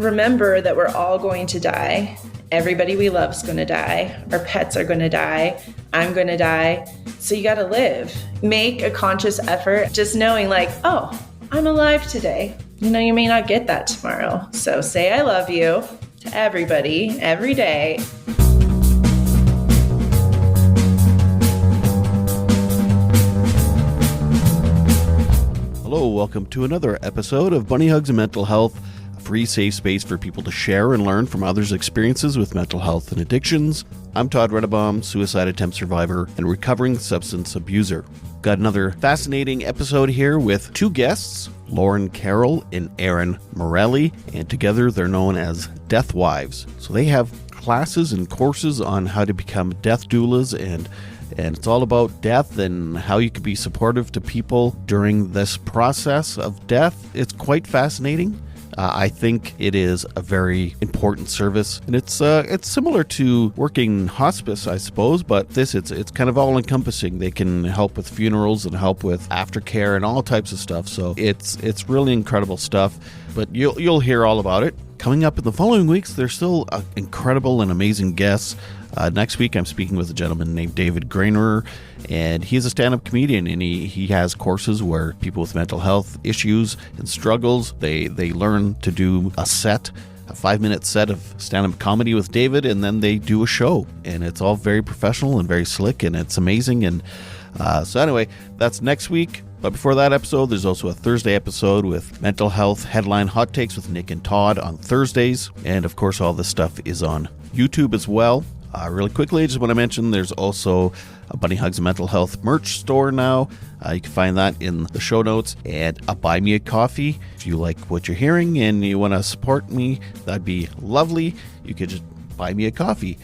remember that we're all going to die. Everybody we love is going to die. Our pets are going to die. I'm going to die. So you got to live. Make a conscious effort, just knowing like, oh, I'm alive today. You know, you may not get that tomorrow. So say I love you to everybody every day. Hello, welcome to another episode of Bunny Hugs and Mental Health, a free safe space for people to share and learn from others' experiences with mental health and addictions. I'm Todd Redebaum, suicide attempt survivor and recovering substance abuser. Got another fascinating episode here with two guests, Lauren Carroll and Erin Morelli, and together they're known as Death Wives. So they have classes and courses on how to become death doulas, and it's all about death and how you can be supportive to people during this process of death. It's quite fascinating. I think it is a very important service, and it's similar to working hospice, I suppose, but it's kind of all encompassing. They can help with funerals and help with aftercare and all types of stuff. So it's really incredible stuff. But you'll hear all about it coming up in the following weeks. There's still incredible and amazing guests. Next week, I'm speaking with a gentleman named David Grainer, and he's a stand-up comedian, and he has courses where people with mental health issues and struggles, they learn to do a 5-minute set of stand-up comedy with David, and then they do a show, and it's all very professional and very slick, and it's amazing. And so anyway, that's next week. But before that episode, there's also a Thursday episode with mental health headline hot takes with Nick and Todd on Thursdays. And of course, all this stuff is on YouTube as well. Really quickly, I just want to mention there's also a Bunny Hugs and Mental Health merch store now. You can find that in the show notes, and a Buy Me a Coffee. If you like what you're hearing and you want to support me, that'd be lovely. You could just buy me a coffee.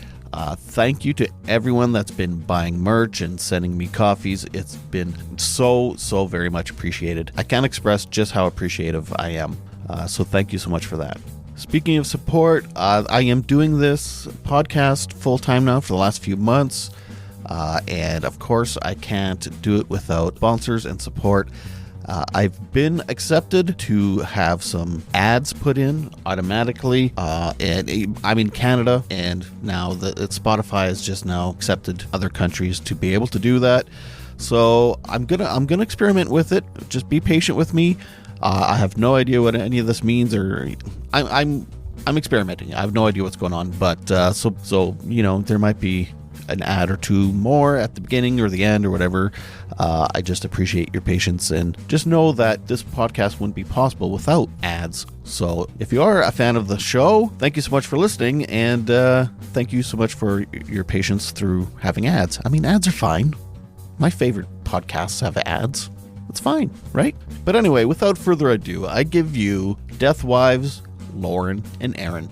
Thank you to everyone that's been buying merch and sending me coffees. It's been so very much appreciated. I can't express just how appreciative I am. So thank you so much for that. Speaking of support, I am doing this podcast full-time now for the last few months. And of course, I can't do it without sponsors and support. I've been accepted to have some ads put in automatically. And I'm in Canada, and now Spotify has just now accepted other countries to be able to do that. So I'm gonna experiment with it. Just be patient with me. I have no idea what any of this means, or I'm experimenting. I have no idea what's going on, but so you know, there might be an ad or two more at the beginning or the end or whatever. I just appreciate your patience, and just know that this podcast wouldn't be possible without ads. So if you are a fan of the show, thank you so much for listening, and thank you so much for your patience through having ads. I mean, ads are fine. My favorite podcasts have ads. It's fine, right? But anyway, without further ado, I give you Death Wives, Lauren and Erin.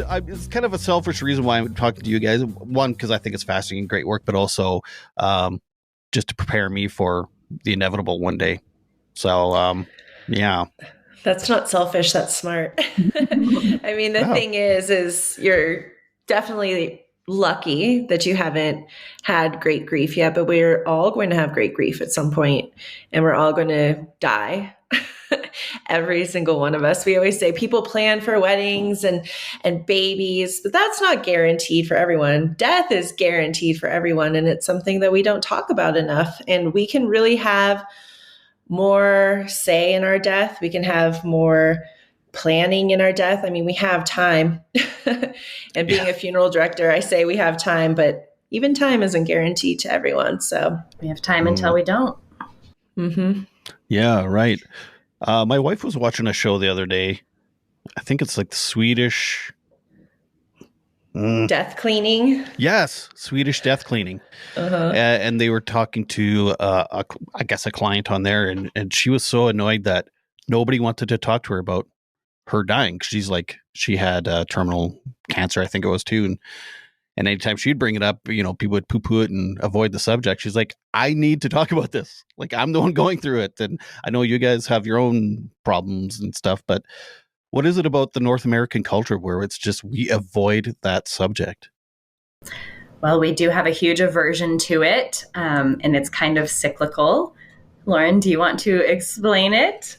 It's kind of a selfish reason why I'm talking to you guys. One, because I think it's fascinating and great work, but also just to prepare me for the inevitable one day. So, yeah. That's not selfish. That's smart. I mean, the thing is you're definitely lucky that you haven't had great grief yet, but we're all going to have great grief at some point, and we're all going to die. Every single one of us. We always say people plan for weddings and babies, but that's not guaranteed for everyone. Death is guaranteed for everyone, and it's something that we don't talk about enough. And we can really have more say in our death. We can have more planning in our death. I mean, we have time. And being a funeral director, I say we have time, but even time isn't guaranteed to everyone. So we have time until we don't. Mm-hmm. Yeah, right. My wife was watching a show the other day. I think it's like the Swedish death cleaning. Yes, Swedish death cleaning. Uh-huh. And they were talking to, I guess, a client on there, and she was so annoyed that nobody wanted to talk to her about her dying. She's like, she had terminal cancer, I think it was too, and anytime she'd bring it up, you know, people would poo-poo it and avoid the subject. She's like, I need to talk about this. Like, I'm the one going through it. And I know you guys have your own problems and stuff, but what is it about the North American culture where it's just, we avoid that subject? Well, we do have a huge aversion to it, and it's kind of cyclical. Lauren, do you want to explain it?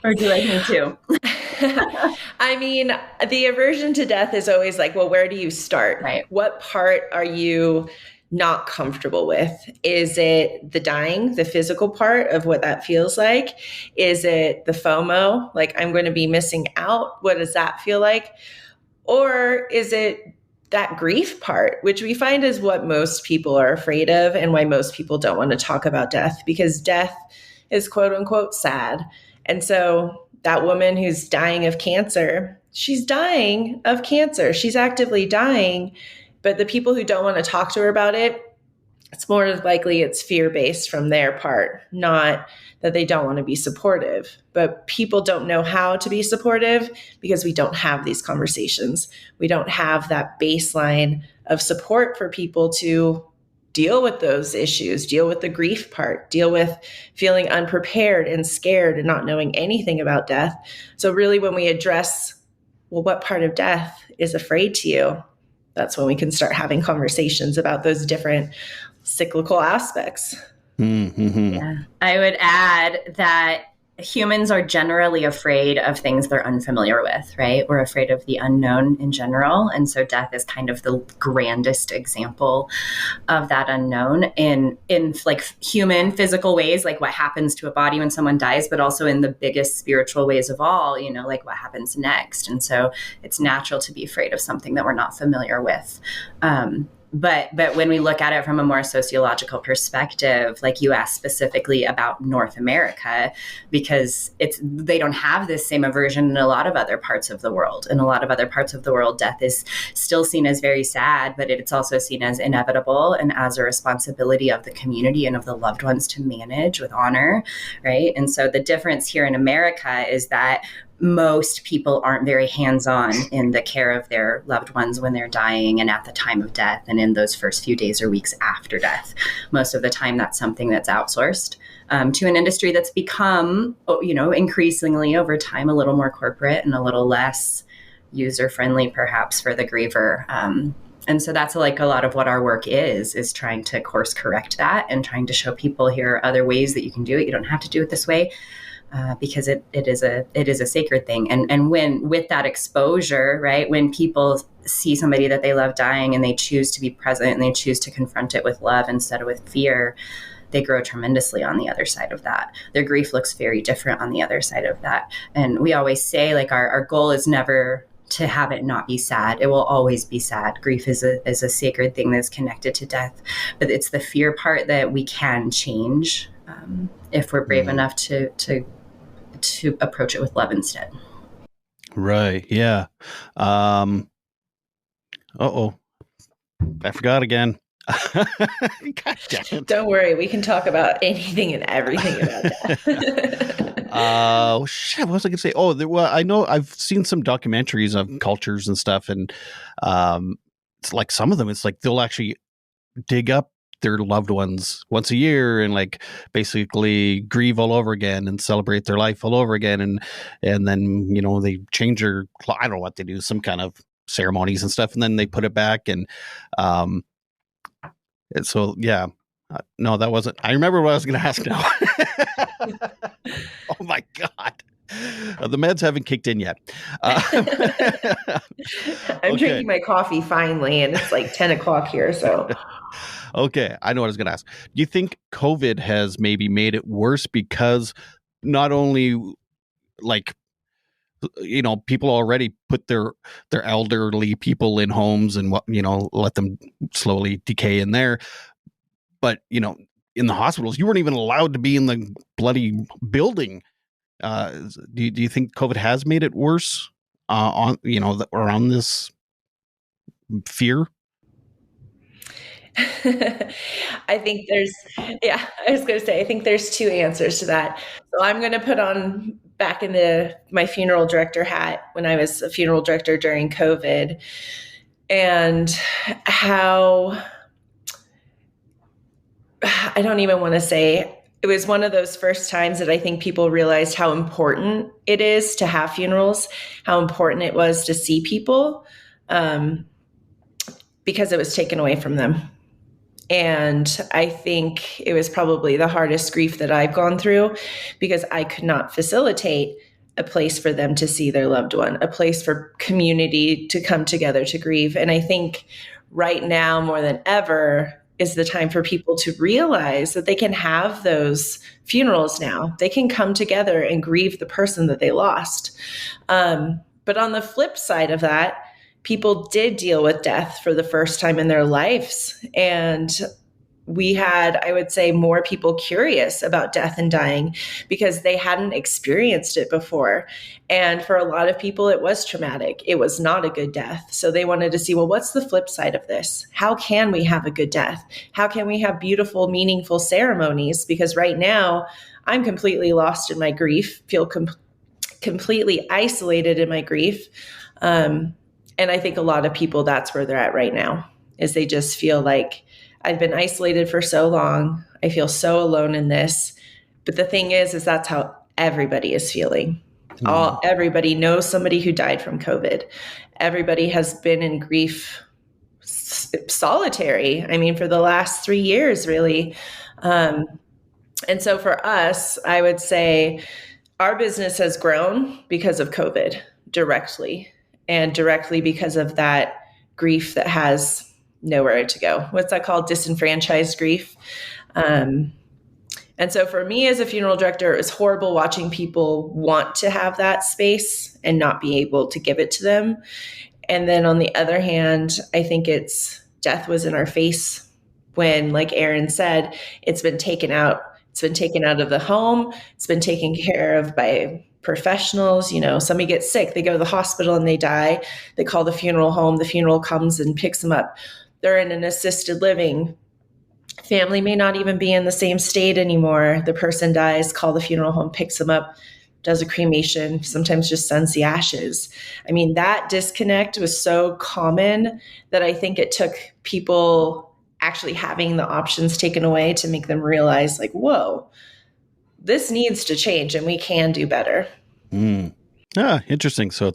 Or do you like me too? I mean, the aversion to death is always like, well, where do you start? Right. What part are you not comfortable with? Is it the dying, the physical part of what that feels like? Is it the FOMO, like I'm going to be missing out? What does that feel like? Or is it that grief part, which we find is what most people are afraid of and why most people don't want to talk about death, because death is quote unquote sad. And so that woman who's dying of cancer, she's dying of cancer. She's actively dying. But the people who don't want to talk to her about it, it's more likely it's fear-based from their part, not that they don't want to be supportive. But people don't know how to be supportive because we don't have these conversations. We don't have that baseline of support for people to deal with those issues, deal with the grief part, deal with feeling unprepared and scared and not knowing anything about death. So really when we address, well, what part of death is afraid to you? That's when we can start having conversations about those different cyclical aspects. Mm-hmm. Yeah. I would add that humans are generally afraid of things they're unfamiliar with, right? We're afraid of the unknown in general. And so death is kind of the grandest example of that unknown in like human physical ways, like what happens to a body when someone dies, but also in the biggest spiritual ways of all, like what happens next. And so it's natural to be afraid of something that we're not familiar with. But when we look at it from a more sociological perspective, like you asked specifically about North America, because they don't have this same aversion in a lot of other parts of the world. In a lot of other parts of the world, death is still seen as very sad, but it's also seen as inevitable and as a responsibility of the community and of the loved ones to manage with honor, right? And so the difference here in America is that most people aren't very hands-on in the care of their loved ones when they're dying and at the time of death and in those first few days or weeks after death. Most of the time, that's something that's outsourced to an industry that's become, increasingly over time, a little more corporate and a little less user-friendly, perhaps, for the griever. And so that's like a lot of what our work is trying to course correct that and trying to show people here are other ways that you can do it. You don't have to do it this way. Because it is a sacred thing. And when with that exposure, right, when people see somebody that they love dying and they choose to be present and they choose to confront it with love instead of with fear, they grow tremendously on the other side of that. Their grief looks very different on the other side of that. And we always say, like, our goal is never to have it not be sad. It will always be sad. Grief is a sacred thing that's connected to death, but it's the fear part that we can change if we're brave enough to approach it with love instead. Right. Yeah. I forgot again. God damn it. Don't worry. We can talk about anything and everything about that. Shit. What was I going to say? I know I've seen some documentaries of cultures and stuff. And it's like some of them, it's like they'll actually dig up their loved ones once a year and like basically grieve all over again and celebrate their life all over again. And then, they change their, I don't know what they do, some kind of ceremonies and stuff. And then they put it back. And so, yeah, no, that wasn't, I remember what I was going to ask now. Oh my God. The meds haven't kicked in yet. I'm drinking my coffee finally, and it's like 10 o'clock here. So, okay, I know what I was going to ask. Do you think COVID has maybe made it worse because not only like, people already put their elderly people in homes and let them slowly decay in there, but in the hospitals, you weren't even allowed to be in the bloody building. Do you think COVID has made it worse around this fear? I think I was going to say, I think there's two answers to that. So I'm going to put on back in my funeral director hat when I was a funeral director during COVID, and how, I don't even want to say, it was one of those first times that I think people realized how important it is to have funerals, how important it was to see people, because it was taken away from them. And I think it was probably the hardest grief that I've gone through because I could not facilitate a place for them to see their loved one, a place for community to come together to grieve. And I think right now, more than ever, is the time for people to realize that they can have those funerals now. They can come together and grieve the person that they lost. But on the flip side of that, people did deal with death for the first time in their lives. And we had, I would say, more people curious about death and dying because they hadn't experienced it before. And for a lot of people, it was traumatic. It was not a good death. So they wanted to see, well, what's the flip side of this? How can we have a good death? How can we have beautiful, meaningful ceremonies? Because right now, I'm completely lost in my grief, feel completely isolated in my grief. And I think a lot of people, that's where they're at right now, is they just feel like, I've been isolated for so long. I feel so alone in this. But the thing is that's how everybody is feeling. Everybody knows somebody who died from COVID. Everybody has been in grief solitary. I mean, for the last 3 years, really. And so for us, I would say our business has grown because of COVID directly, and directly because of that grief that has nowhere to go. What's that called? Disenfranchised grief. And so for me as a funeral director, it was horrible watching people want to have that space and not be able to give it to them. And then on the other hand, I think death was in our face when, like Erin said, it's been taken out. It's been taken out of the home. It's been taken care of by professionals. Somebody gets sick, they go to the hospital and they die. They call the funeral home. The funeral comes and picks them up. They're in an assisted living. Family may not even be in the same state anymore. The person dies, call the funeral home, picks them up, does a cremation, sometimes just sends the ashes. I mean, that disconnect was so common that I think it took people actually having the options taken away to make them realize, like, whoa, this needs to change and we can do better. Interesting. So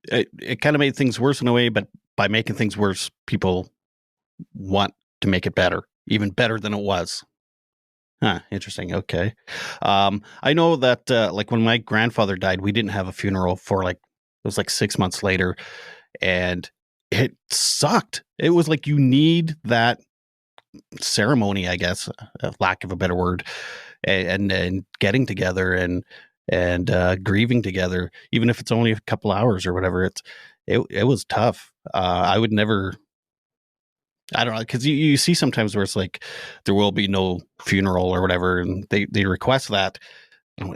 it kind of made things worse in a way, but by making things worse, people want to make it better, even better than it was. Interesting. Okay. I know that like when my grandfather died, we didn't have a funeral for it was 6 months later, and it sucked. It was like, you need that ceremony, I guess, lack of a better word, and getting together and grieving together, even if it's only a couple hours or whatever. It was tough. I would never, I don't know, because you see sometimes where it's like, there will be no funeral or whatever, and they request that.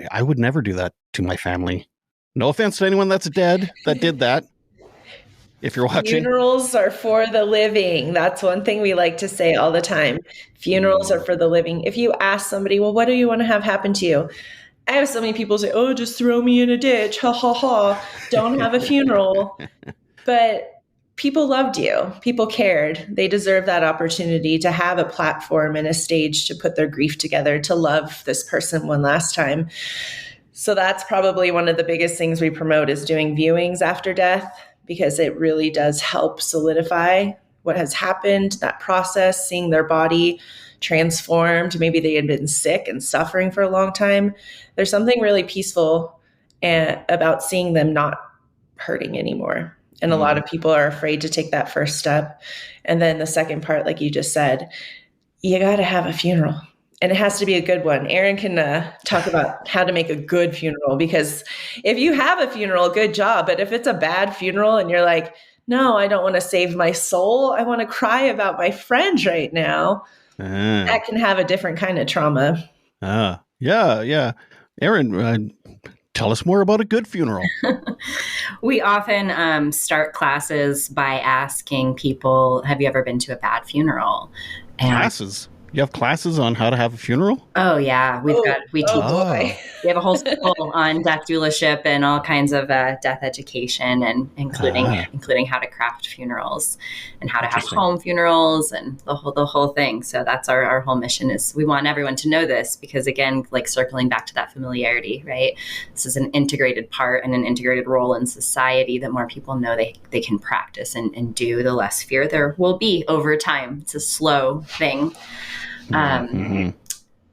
I would never do that to my family. No offense to anyone that's dead that did that. If you're watching, funerals are for the living. That's one thing we like to say all the time. Funerals are for the living. If you ask somebody, well, what do you want to have happen to you? I have so many people say, oh, just throw me in a ditch. Ha, ha, ha. Don't have a funeral. But people loved you. People cared. They deserve that opportunity to have a platform and a stage to put their grief together, to love this person one last time. So that's probably one of the biggest things we promote, is doing viewings after death, because it really does help solidify what has happened, that process, seeing their body transformed. Maybe they had been sick and suffering for a long time. There's something really peaceful about seeing them not hurting anymore. And a lot of people are afraid to take that first step. And then the second part, like you just said, you got to have a funeral. And it has to be a good one. Erin can talk about how to make a good funeral, because if you have a funeral, good job. But if it's a bad funeral and you're like, no, I don't want to save my soul, I want to cry about my friends right now, that can have a different kind of trauma. Yeah. Erin, tell us more about a good funeral. We often start classes by asking people, have you ever been to a bad funeral? Classes? You have classes on how to have a funeral? Oh yeah, we have a whole school on death doulaship and all kinds of death education, and including how to craft funerals and how to have home funerals and the whole thing. So that's our whole mission, is we want everyone to know this, because again, like circling back to that familiarity, right? This is an integrated part and an integrated role in society that more people know they can practice and do, the less fear there will be over time. It's a slow thing.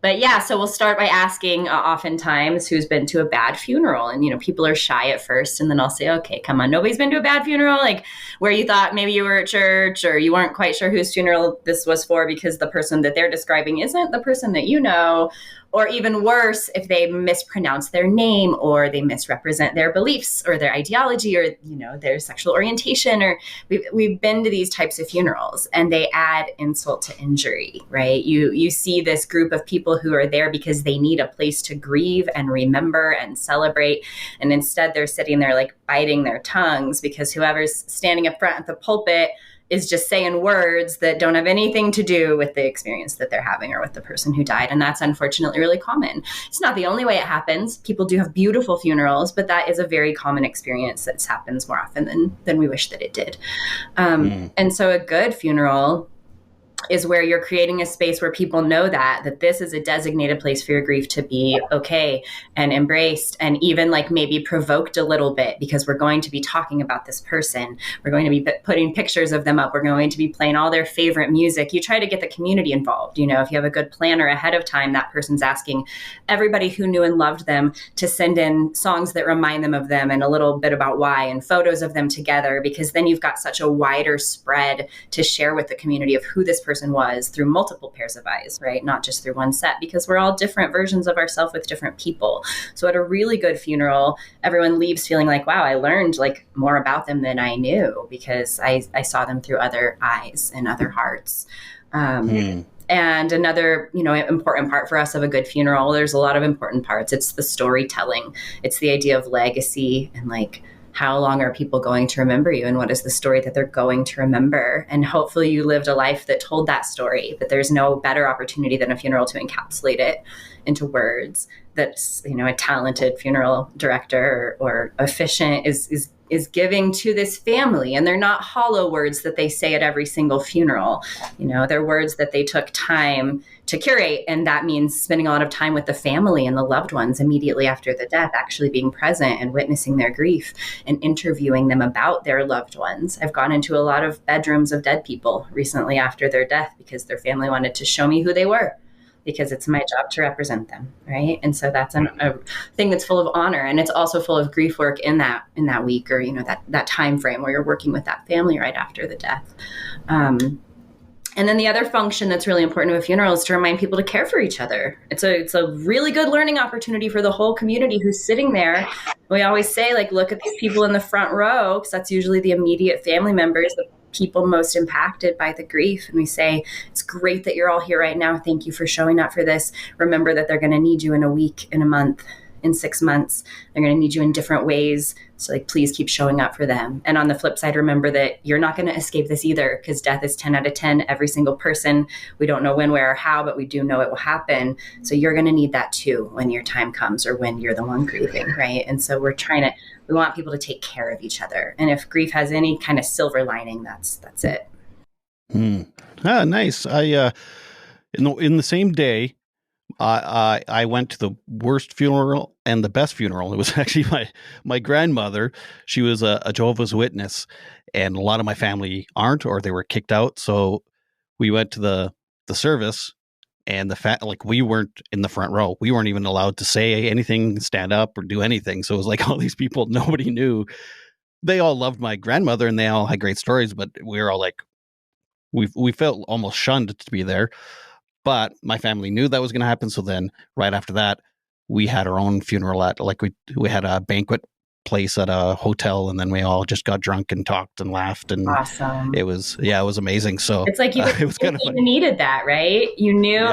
But But yeah, so we'll start by asking oftentimes who's been to a bad funeral. And, people are shy at first. And then I'll say, okay, come on, nobody's been to a bad funeral? Like where you thought maybe you were at church or you weren't quite sure whose funeral this was for because the person that they're describing isn't the person that you know. Or even worse, if they mispronounce their name or they misrepresent their beliefs or their ideology or, their sexual orientation, or we've been to these types of funerals and they add insult to injury, right? You see this group of people who are there because they need a place to grieve and remember and celebrate. And instead they're sitting there like biting their tongues because whoever's standing up front at the pulpit is just saying words that don't have anything to do with the experience that they're having or with the person who died. And that's unfortunately really common. It's not the only way it happens. People do have beautiful funerals, but that is a very common experience that happens more often than we wish that it did. And so a good funeral is where you're creating a space where people know that this is a designated place for your grief to be okay and embraced and even like maybe provoked a little bit because we're going to be talking about this person. We're going to be putting pictures of them up. We're going to be playing all their favorite music. You try to get the community involved. If you have a good planner ahead of time, that person's asking everybody who knew and loved them to send in songs that remind them of them and a little bit about why and photos of them together, because then you've got such a wider spread to share with the community of who this person was through multiple pairs of eyes, right? Not just through one set, because we're all different versions of ourselves with different people. So at a really good funeral, everyone leaves feeling like, wow, I learned like more about them than I knew because I saw them through other eyes and other hearts. And another, important part for us of a good funeral, there's a lot of important parts. It's the storytelling. It's the idea of legacy and like, how long are people going to remember you and what is the story that they're going to remember? And hopefully you lived a life that told that story, but there's no better opportunity than a funeral to encapsulate it into words. That's, a talented funeral director or officiant is giving to this family. And they're not hollow words that they say at every single funeral. They're words that they took time to curate. And that means spending a lot of time with the family and the loved ones immediately after the death, actually being present and witnessing their grief and interviewing them about their loved ones. I've gone into a lot of bedrooms of dead people recently after their death because their family wanted to show me who they were, because it's my job to represent them, right? And so that's a thing that's full of honor, and it's also full of grief work in that week or that time frame where you're working with that family right after the death. And then the other function that's really important to a funeral is to remind people to care for each other. It's a really good learning opportunity for the whole community who's sitting there. We always say, like, look at these people in the front row, because that's usually the immediate family members, the people most impacted by the grief. And we say, it's great that you're all here right now. Thank you for showing up for this. Remember that they're going to need you in a week, in a month, in 6 months. They're going to need you in different ways. So please keep showing up for them. And on the flip side, remember that you're not going to escape this either, because death is 10 out of 10, every single person. We don't know when, where, or how, but we do know it will happen. So you're going to need that too when your time comes or when you're the one grieving, right? And so we want people to take care of each other. And if grief has any kind of silver lining, that's it. Nice. I in the same day, I went to the worst funeral and the best funeral. It was actually my grandmother. She was a Jehovah's Witness, and a lot of my family aren't, or they were kicked out. So we went to the service, and we weren't in the front row. We weren't even allowed to say anything, stand up, or do anything. So it was like all these people nobody knew. They all loved my grandmother, and they all had great stories, but we were all like, we felt almost shunned to be there. But my family knew that was going to happen. So then right after that, we had our own funeral we had a banquet place at a hotel, and then we all just got drunk and talked and laughed, and awesome. It was amazing. So it's like it was kind of fun. You needed that, right? You knew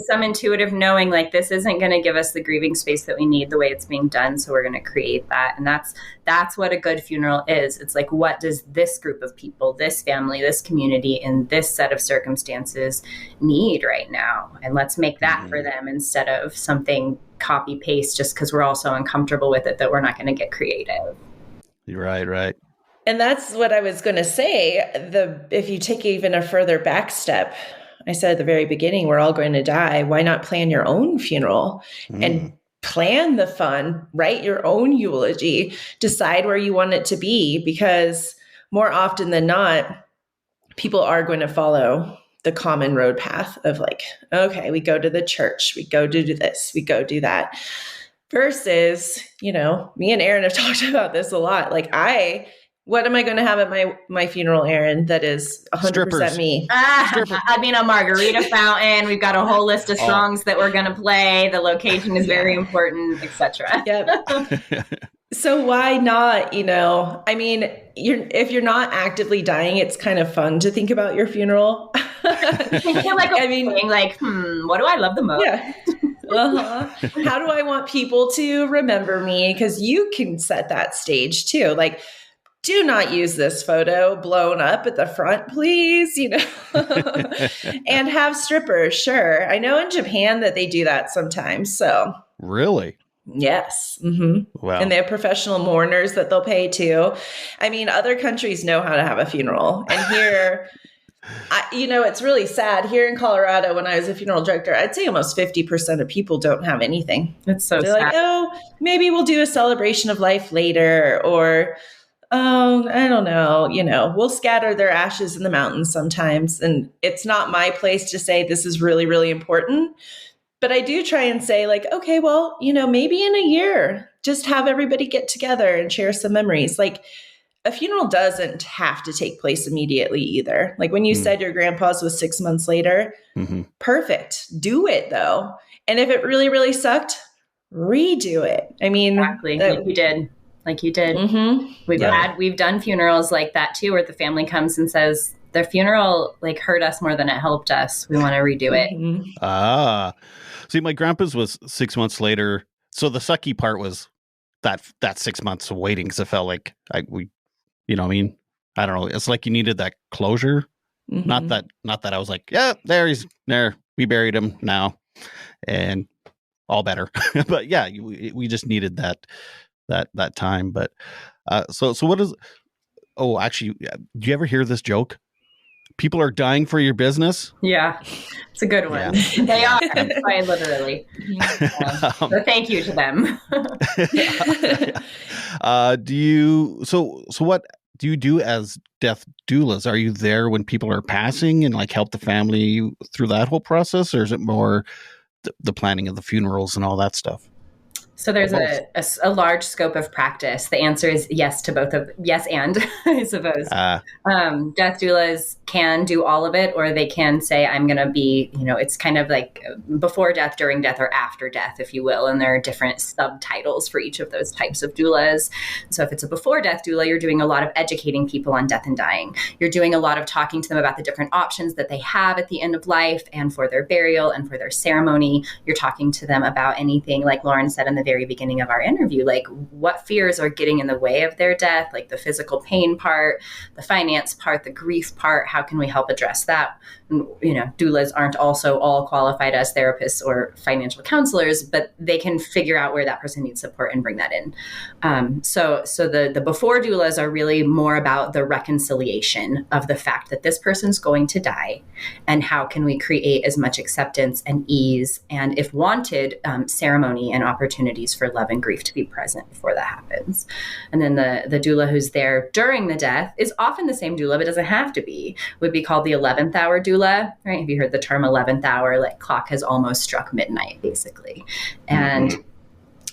some intuitive knowing, like, this isn't going to give us the grieving space that we need the way it's being done. So we're going to create that. And that's what a good funeral is. It's like, what does this group of people, this family, this community in this set of circumstances need right now? And let's make that for them instead of something copy paste just because we're all so uncomfortable with it that we're not going to get creative. Right. And that's what I was going to say. If you take even a further back step, I said at the very beginning, we're all going to die. Why not plan your own funeral and plan the fun, write your own eulogy, decide where you want it to be? Because more often than not, people are going to follow the common road path of like, okay, we go to the church, we go do this, we go do that. Versus, you know, me and Erin have talked about this a lot. Like what am I going to have at my funeral, Erin, that is 100% Strippers. me? I mean, a margarita fountain. We've got a whole list of songs that we're going to play. The location is very important, etc. Yep. So why not, you know, I mean, if you're not actively dying, it's kind of fun to think about your funeral. I mean, what do I love the most? Yeah. How do I want people to remember me? Because you can set that stage too. Like, do not use this photo blown up at the front, please, you know, and have strippers. Sure. I know in Japan that they do that sometimes. So really? Yes. Mm-hmm. Wow. And they have professional mourners that they'll pay too. I mean, other countries know how to have a funeral. And here, you know, it's really sad. Here in Colorado, when I was a funeral director, I'd say almost 50% of people don't have anything. It's so They're sad. like, oh, maybe we'll do a celebration of life later. Or, I don't know, you know, we'll scatter their ashes in the mountains sometimes. And it's not my place to say this is really, really important. But I do try and say like, okay, well, you know, maybe in a year, just have everybody get together and share some memories. Like a funeral doesn't have to take place immediately either. Like when you said your grandpa's was 6 months later, perfect. Do it though. And if it really, really sucked, redo it. I mean, exactly like you did. Mm-hmm. We've done funerals like that too, where the family comes and says their funeral like hurt us more than it helped us. We want to redo it. See, my grandpa's was 6 months later. So the sucky part was that 6 months of waiting, because it felt like you know what I mean? I don't know. It's like you needed that closure. Not that I was like, yeah, he's there. We buried him now and all better. But yeah, we just needed that time. But so what is, actually, do you ever hear this joke? People are dying for your business. Yeah, it's a good one. Yeah. They are, quite literally. So thank you to them. So what do you do as death doulas? Are you there when people are passing and like help the family through that whole process, or is it more the planning of the funerals and all that stuff? So there's a large scope of practice. The answer is yes to both of yes and I suppose. Death doulas can do all of it, or they can say, I'm going to be, you know, it's kind of like before death, during death, or after death, if you will. And there are different subtitles for each of those types of doulas. So if it's a before death doula, you're doing a lot of educating people on death and dying. You're doing a lot of talking to them about the different options that they have at the end of life and for their burial and for their ceremony. You're talking to them about anything, like Lauren said in the very beginning of our interview, like what fears are getting in the way of their death, like the physical pain part, the finance part, the grief part. How can we help address that? And, you know, doulas aren't also all qualified as therapists or financial counselors, but they can figure out where that person needs support and bring that in. So the before doulas are really more about the reconciliation of the fact that this person's going to die, and how can we create as much acceptance and ease and, if wanted, ceremony and opportunities for love and grief to be present before that happens. And then the doula who's there during the death is often the same doula, but doesn't have to be, would be called the 11th hour doula, right? Have you heard the term 11th hour? Like clock has almost struck midnight, basically. And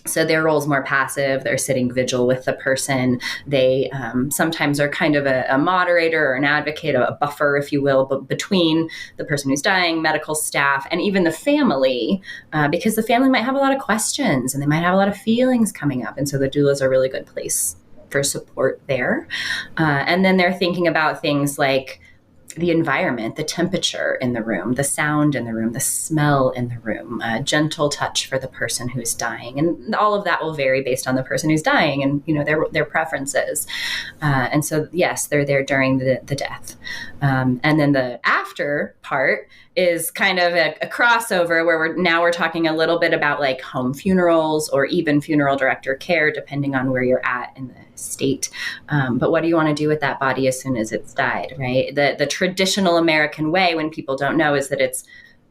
so their role is more passive. They're sitting vigil with the person. They sometimes are kind of a moderator or an advocate, a buffer, if you will, but between the person who's dying, medical staff, and even the family, because the family might have a lot of questions and they might have a lot of feelings coming up. And so the doula is a really good place for support there. And then they're thinking about things like the environment, the temperature in the room, the sound in the room, the smell in the room, gentle touch for the person who's dying. And all of that will vary based on the person who's dying and, you know, their preferences. And so, yes, they're there during the death. And then the after part is kind of a crossover where we're talking a little bit about like home funerals or even funeral director care, depending on where you're at in the state. But what do you want to do with that body as soon as it's died, right? The traditional American way, when people don't know, is that it's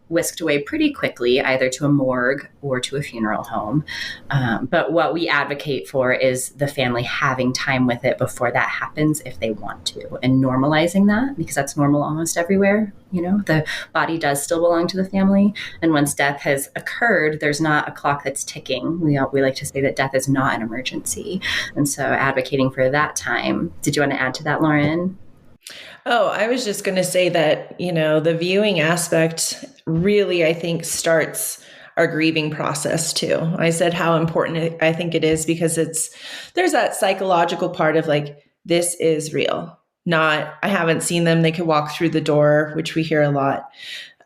whisked away pretty quickly, either to a morgue or to a funeral home. But what we advocate for is the family having time with it before that happens if they want to, and normalizing that, because that's normal almost everywhere. The body does still belong to the family. And once death has occurred, there's not a clock that's ticking. We like to say that death is not an emergency. And so advocating for that time. Did you want to add to that, Lauren? Oh, I was just going to say that, the viewing aspect really, I think, starts our grieving process too. I said how important I think it is because there's that psychological part of like, this is real, not, I haven't seen them. They could walk through the door, which we hear a lot.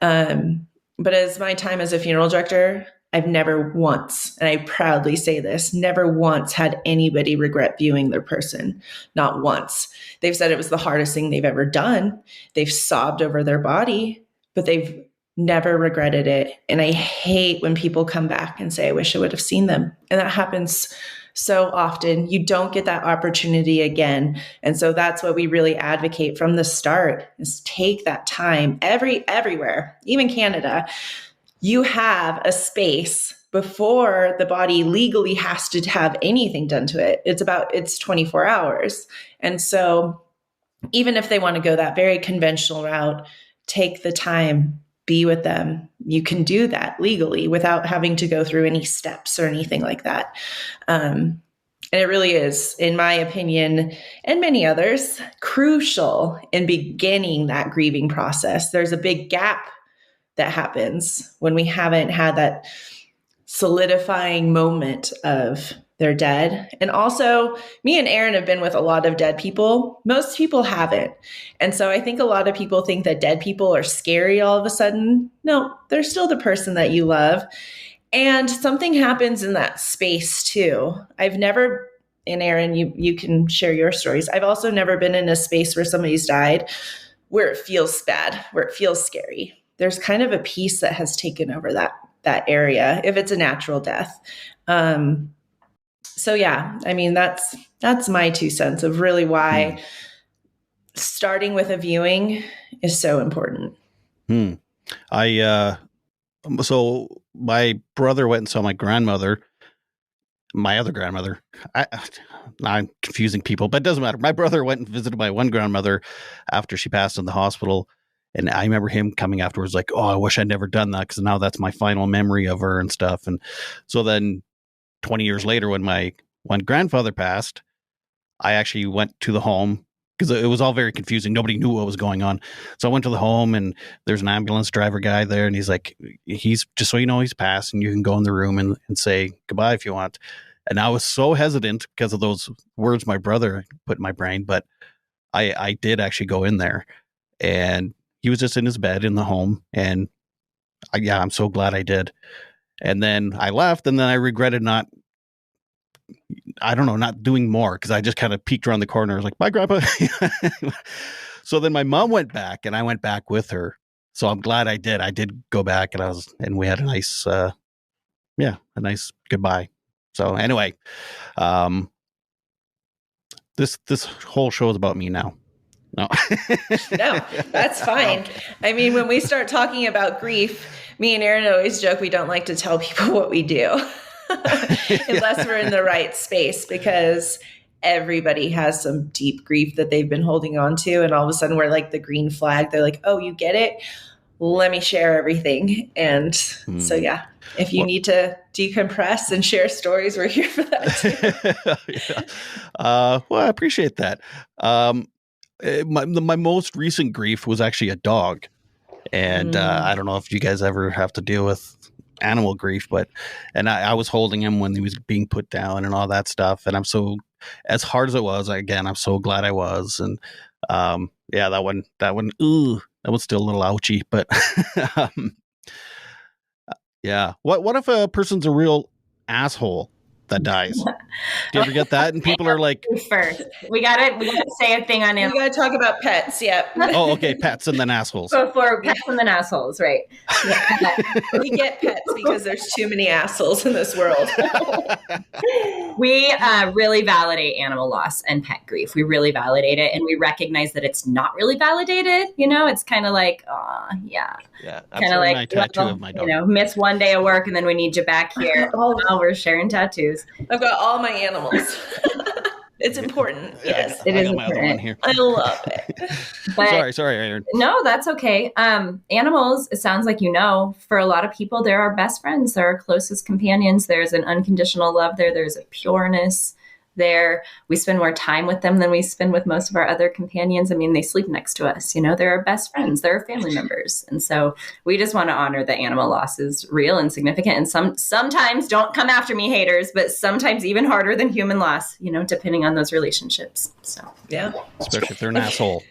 But as my time as a funeral director, I've never once, and I proudly say this, never once had anybody regret viewing their person. Not once. They've said it was the hardest thing they've ever done. They've sobbed over their body, but they've never regretted it. And I hate when people come back and say, I wish I would have seen them. And that happens so often. You don't get that opportunity again. And so that's what we really advocate from the start, is take that time. Everywhere, even Canada, you have a space before the body legally has to have anything done to it. It's 24 hours. And so even if they want to go that very conventional route, take the time, be with them. You can do that legally without having to go through any steps or anything like that. And it really is, in my opinion, and many others, crucial in beginning that grieving process. There's a big gap that happens when we haven't had that solidifying moment of they're dead. And also, me and Erin have been with a lot of dead people. Most people haven't. And so I think a lot of people think that dead people are scary all of a sudden. No, they're still the person that you love. And something happens in that space too. I've never, and Erin, you can share your stories. I've also never been in a space where somebody's died where it feels bad, where it feels scary. There's kind of a peace that has taken over that area if it's a natural death. So yeah, I mean, that's my 2 cents of really why starting with a viewing is so important. So my brother went and saw my other grandmother. I'm confusing people, but it doesn't matter. My brother went and visited my one grandmother after she passed in the hospital. And I remember him coming afterwards like, oh, I wish I'd never done that because now that's my final memory of her and stuff. And so then 20 years later, when my one grandfather passed, I actually went to the home because it was all very confusing. Nobody knew what was going on. So I went to the home and there's an ambulance driver guy there. And he's like, he's just so you know, he's passed and you can go in the room and say goodbye if you want. And I was so hesitant because of those words my brother put in my brain. But I did actually go in there and he was just in his bed in the home. And I'm so glad I did. And then I left and then I regretted not doing more because I just kind of peeked around the corner. I was like, bye, Grandpa. So then my mom went back and I went back with her. So I'm glad I did. I did go back and we had a nice, a nice goodbye. So anyway, this whole show is about me now. No, no, that's fine. Okay. I mean, when we start talking about grief, me and Erin always joke we don't like to tell people what we do unless we're in the right space, because everybody has some deep grief that they've been holding on to. And all of a sudden we're like the green flag. They're like, oh, you get it? Let me share everything. And so, yeah, if you need to decompress and share stories, we're here for that too. Well, I appreciate that. My most recent grief was actually a dog. And I don't know if you guys ever have to deal with animal grief, but I was holding him when he was being put down and all that stuff. And I'm so, as hard as it was, again, I'm so glad I was. And that one, ooh, that was still a little ouchy, but yeah. What if a person's a real asshole? that dies. Do you ever get that? And people are like, first, we gotta say a thing on animals. We gotta talk about pets. Yep. Oh, okay. Pets and then assholes. Before pets and then assholes, right? Yeah. We get pets because there's too many assholes in this world. We really validate animal loss and pet grief. We really validate it, and we recognize that it's not really validated. It's kind of like, yeah, kind of like my tattoo of my dog. Miss one day of work and then we need you back here. We're sharing tattoos. I've got all my animals. It's important. Yes, it is important. Here. I love it. But, sorry, Erin. No, that's okay. Animals, it sounds like for a lot of people, they're our best friends. They're our closest companions. There's an unconditional love there. There's a pureness there. We spend more time with them than we spend with most of our other companions. I mean, they sleep next to us. They're our best friends. They're our family members. And so we just want to honor that animal loss is real and significant. And sometimes, don't come after me, haters, but sometimes even harder than human loss, depending on those relationships. So, yeah. Especially if they're an asshole.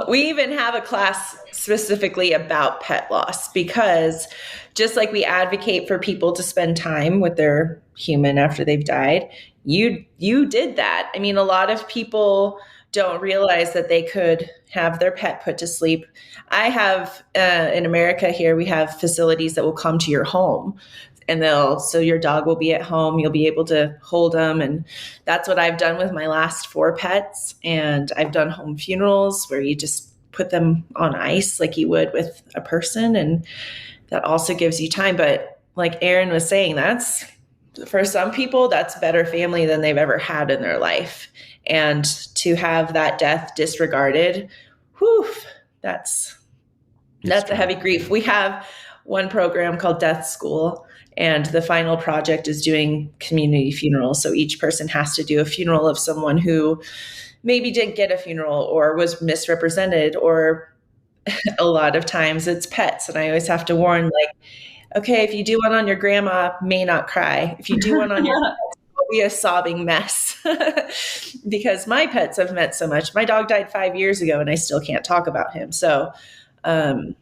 We even have a class specifically about pet loss because just like we advocate for people to spend time with their human after they've died, you did that. I mean, a lot of people don't realize that they could have their pet put to sleep. I have, in America here, we have facilities that will come to your home. And so your dog will be at home. You'll be able to hold them. And that's what I've done with my last 4 pets. And I've done home funerals where you just put them on ice like you would with a person. And that also gives you time. But like Erin was saying, for some people, that's better family than they've ever had in their life. And to have that death disregarded, that's a heavy grief. We have one program called Death School. And the final project is doing community funerals. So each person has to do a funeral of someone who maybe didn't get a funeral or was misrepresented, or a lot of times it's pets. And I always have to warn, okay, if you do one on your grandma, may not cry. If you do one on your pet, it'll be a sobbing mess. Because my pets have meant so much. My dog died 5 years ago and I still can't talk about him. So, I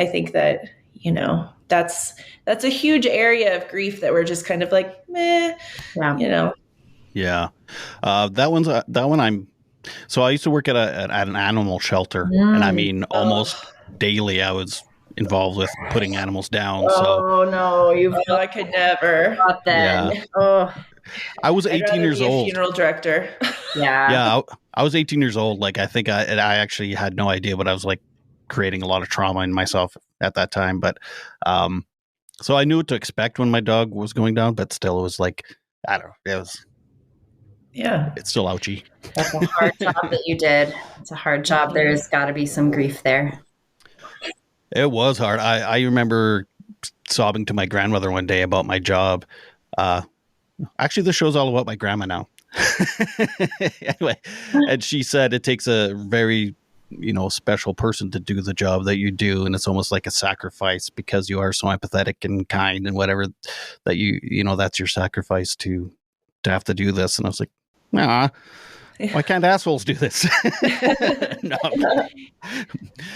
think that, that's a huge area of grief that we're just kind of like, meh, Yeah. That one so I used to work at an animal shelter, and I mean, almost daily I was involved with putting animals down. Oh, no, I could never. Not then. Yeah. Oh. I was 18 years old. Funeral director. Yeah. Yeah. I was 18 years old. I think I actually had no idea, but I was creating a lot of trauma in myself at that time. But, so I knew what to expect when my dog was going down, but still it was I don't know. It's still ouchy. That's a hard job that you did. It's a hard job. There's got to be some grief there. It was hard. I remember sobbing to my grandmother one day about my job. Actually, this show's all about my grandma now. Anyway, and she said it takes a very special person to do the job that you do, and it's almost like a sacrifice because you are so empathetic and kind and whatever, that that's your sacrifice to have to do this. And I was like, nah, why can't assholes do this? No.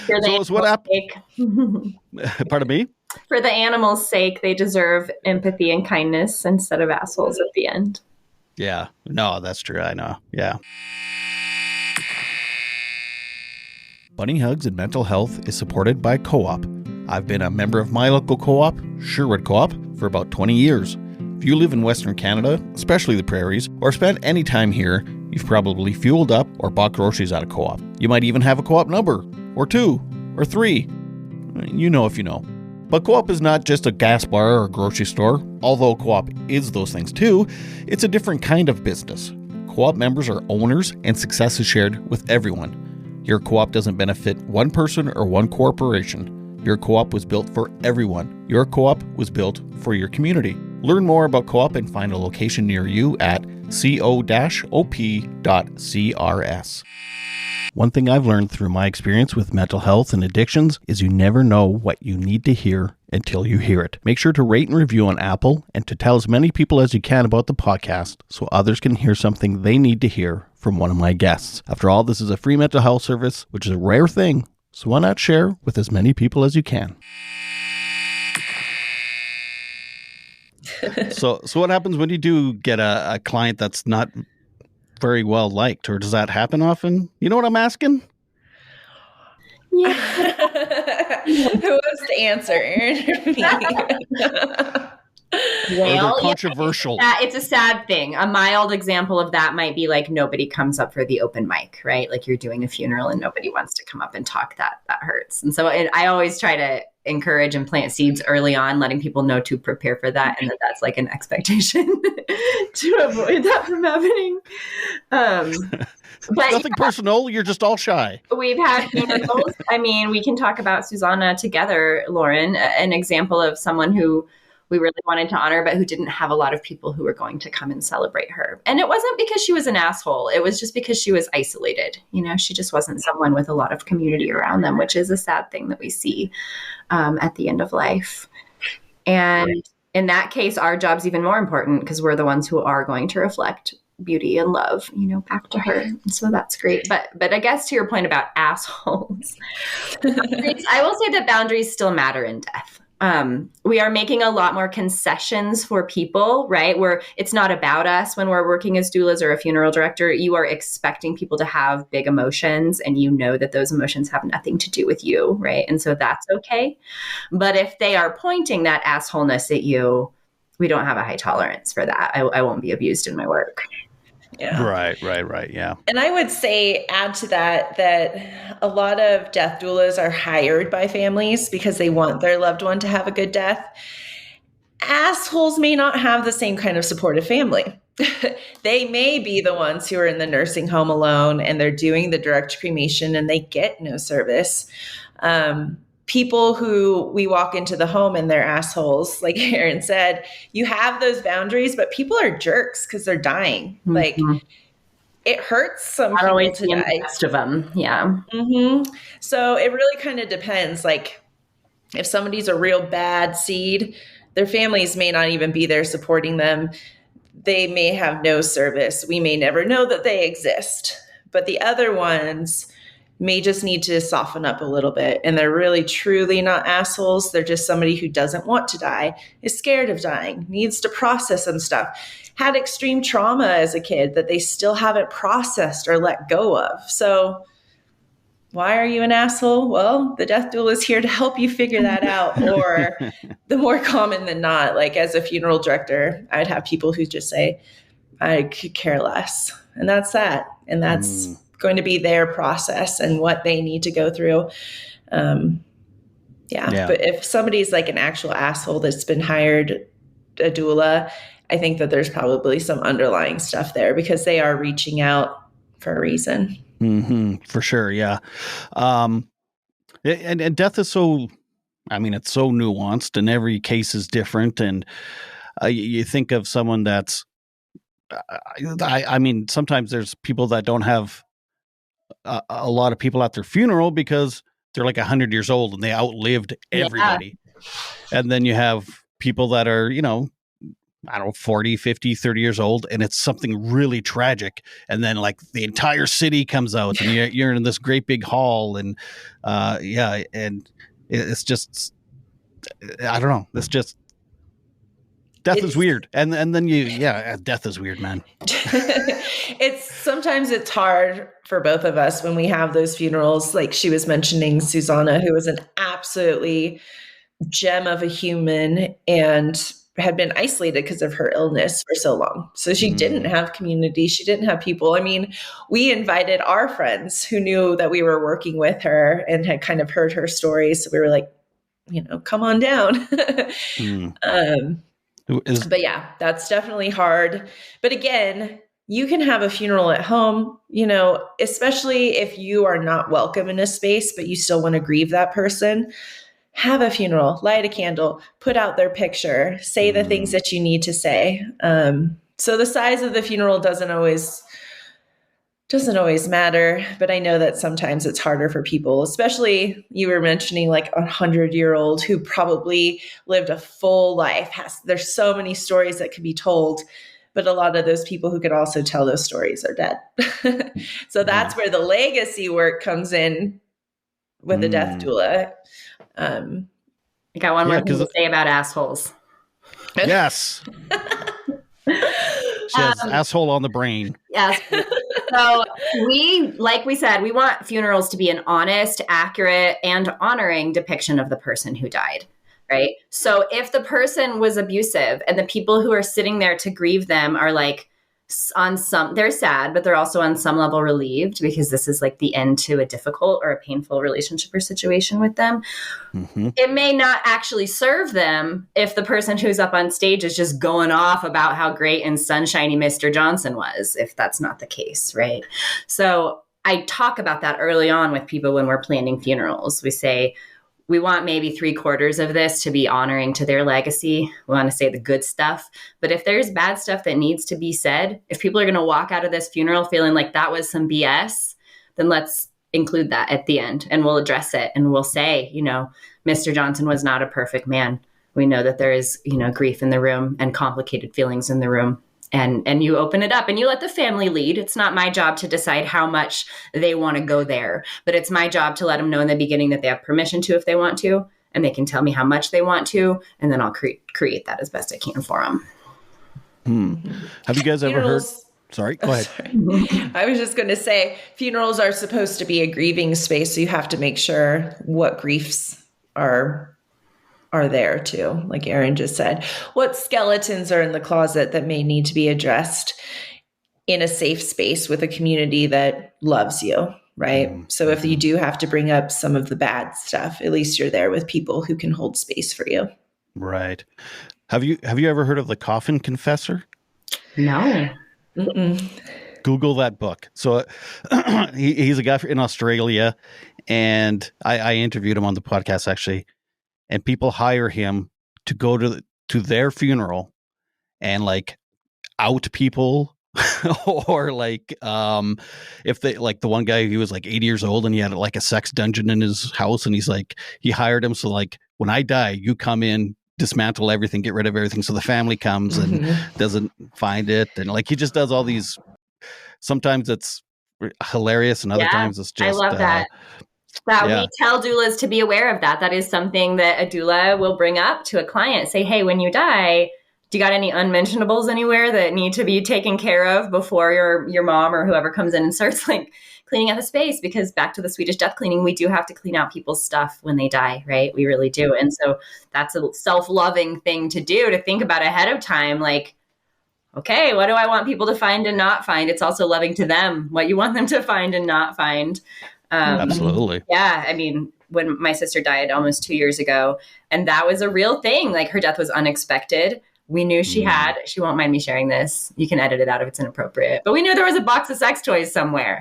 So it's what happened. Pardon me? For the animals' sake, they deserve empathy and kindness instead of assholes at the end. Yeah, no, that's true. I know. Yeah. Bunny Hugs and Mental Health is supported by Co-op. I've been a member of my local co-op, Sherwood Co-op, for about 20 years. If you live in Western Canada, especially the prairies, or spent any time here, you've probably fueled up or bought groceries at a co-op. You might even have a co-op number, or 2, or 3. You know if you know. But co-op is not just a gas bar or grocery store. Although co-op is those things too, it's a different kind of business. Co-op members are owners and success is shared with everyone. Your co-op doesn't benefit one person or one corporation. Your co-op was built for everyone. Your co-op was built for your community. Learn more about co-op and find a location near you at co-op.crs. One thing I've learned through my experience with mental health and addictions is you never know what you need to hear until you hear it. Make sure to rate and review on Apple and to tell as many people as you can about the podcast so others can hear something they need to hear from one of my guests. After all, this is a free mental health service, which is a rare thing, so why not share with as many people as you can? So what happens when you do get a client that's not very well liked, or does that happen often? You know what I'm asking? Yeah. Who wants to answer, Erin or me? Or they're Well, controversial. yeah, it's a sad thing. A mild example of that might be like nobody comes up for the open mic, right? Like you're doing a funeral and nobody wants to come up and talk. That hurts. And so I always try to encourage and plant seeds early on, letting people know to prepare for that, and that's like an expectation to avoid that from happening. But nothing personal. You're just all shy. We've had funerals. I mean, we can talk about Susanna together, Lauren, an example of someone who we really wanted to honor, but who didn't have a lot of people who were going to come and celebrate her. And it wasn't because she was an asshole. It was just because she was isolated. You know, she just wasn't someone with a lot of community around them, which is a sad thing that we see at the end of life. And in that case, our job's even more important because we're the ones who are going to reflect beauty and love, you know, back to her. So that's great. But I guess to your point about assholes, I will say that boundaries still matter in death. We are making a lot more concessions for people, right? Where it's not about us when we're working as doulas or a funeral director. You are expecting people to have big emotions, and you know that those emotions have nothing to do with you, right? And so that's okay. But if they are pointing that assholeness at you, we don't have a high tolerance for that. I won't be abused in my work. Yeah. Right. Yeah. And I would say, add to that a lot of death doulas are hired by families because they want their loved one to have a good death. Assholes may not have the same kind of supportive family. They may be the ones who are in the nursing home alone and they're doing the direct cremation and they get no service. People who we walk into the home and they're assholes, like Erin said, you have those boundaries, but people are jerks because they're dying. Mm-hmm. Like it hurts some Not people always to the die. best of them. Yeah. Mm-hmm. So it really kind of depends. Like if somebody's a real bad seed, their families may not even be there supporting them. They may have no service. We may never know that they exist. But the other ones may just need to soften up a little bit. And they're really, truly not assholes. They're just somebody who doesn't want to die, is scared of dying, needs to process some stuff, had extreme trauma as a kid that they still haven't processed or let go of. So why are you an asshole? Well, the death doula is here to help you figure that out. Or the more common than not, like as a funeral director, I'd have people who just say, I could care less. And that's that. And that's going to be their process and what they need to go through. Yeah. But if somebody's like an actual asshole that's been hired a doula, I think that there's probably some underlying stuff there because they are reaching out for a reason. Mm-hmm, for sure. Yeah. And death is so, I mean, it's so nuanced and every case is different. And you think of someone that's, I mean, sometimes there's people that don't have a lot of people at their funeral because they're like 100 years old and they outlived everybody. Yeah. And then you have people that are, you know, I don't know, 40, 50, 30 years old, and it's something really tragic. And then like the entire city comes out and you're in this great big hall and and it's just, I don't know. It's just, death is weird. And then death is weird, man. Sometimes it's hard for both of us when we have those funerals. Like she was mentioning Susanna, who was an absolutely gem of a human and had been isolated because of her illness for so long. So she didn't have community. She didn't have people. I mean, we invited our friends who knew that we were working with her and had kind of heard her stories. So we were like, you know, come on down. But yeah, that's definitely hard. But again, you can have a funeral at home, you know, especially if you are not welcome in a space, but you still want to grieve that person. Have a funeral, light a candle, put out their picture, say the things that you need to say. So the size of the funeral doesn't always matter, but I know that sometimes it's harder for people, especially you were mentioning like 100-year-old who probably lived a full life. There's so many stories that could be told, but a lot of those people who could also tell those stories are dead. So that's where the legacy work comes in with the death doula. I got one more thing to say about assholes. Yes. She has asshole on the brain. Yes. So like we said, we want funerals to be an honest, accurate, and honoring depiction of the person who died. Right. So if the person was abusive and the people who are sitting there to grieve them are like they're sad, but they're also on some level relieved because this is like the end to a difficult or a painful relationship or situation with them. Mm-hmm. It may not actually serve them if the person who's up on stage is just going off about how great and sunshiny Mr. Johnson was, if that's not the case, right? So I talk about that early on with people when we're planning funerals. We say, we want maybe 3/4 of this to be honoring to their legacy. We want to say the good stuff. But if there's bad stuff that needs to be said, if people are going to walk out of this funeral feeling like that was some BS, then let's include that at the end and we'll address it. And we'll say, Mr. Johnson was not a perfect man. We know that there is, grief in the room and complicated feelings in the room. And you open it up and you let the family lead. It's not my job to decide how much they want to go there, but it's my job to let them know in the beginning that they have permission to if they want to, and they can tell me how much they want to, and then I'll create that as best I can for them. Have you guys ever heard? Sorry, go ahead. Sorry. I was just going to say, funerals are supposed to be a grieving space, so you have to make sure what griefs are there too, like Erin just said. What skeletons are in the closet that may need to be addressed in a safe space with a community that loves you, right? So if you do have to bring up some of the bad stuff, at least you're there with people who can hold space for you. Right. Have you ever heard of the Coffin Confessor? No. Google that book. So he's a guy in Australia, and I interviewed him on the podcast actually. And people hire him to go to their funeral and like out people or like if they like the one guy, he was like 80 years old and he had like a sex dungeon in his house, and he's like, he hired him. So like, when I die, you come in, dismantle everything, get rid of everything. So the family comes and doesn't find it. And like, he just does all these, sometimes it's hilarious and other times it's just, I love that. We tell doulas to be aware of that. That is something that a doula will bring up to a client. Say, hey, when you die, do you got any unmentionables anywhere that need to be taken care of before your mom or whoever comes in and starts like cleaning out the space? Because back to the Swedish death cleaning, we do have to clean out people's stuff when they die, right? We really do. And so that's a self-loving thing to do, to think about ahead of time. Like, okay, what do I want people to find and not find? It's also loving to them what you want them to find and not find. Absolutely. Yeah. I mean, when my sister died almost 2 years ago, and that was a real thing. Like, her death was unexpected. We knew she won't mind me sharing this. You can edit it out if it's inappropriate, but we knew there was a box of sex toys somewhere,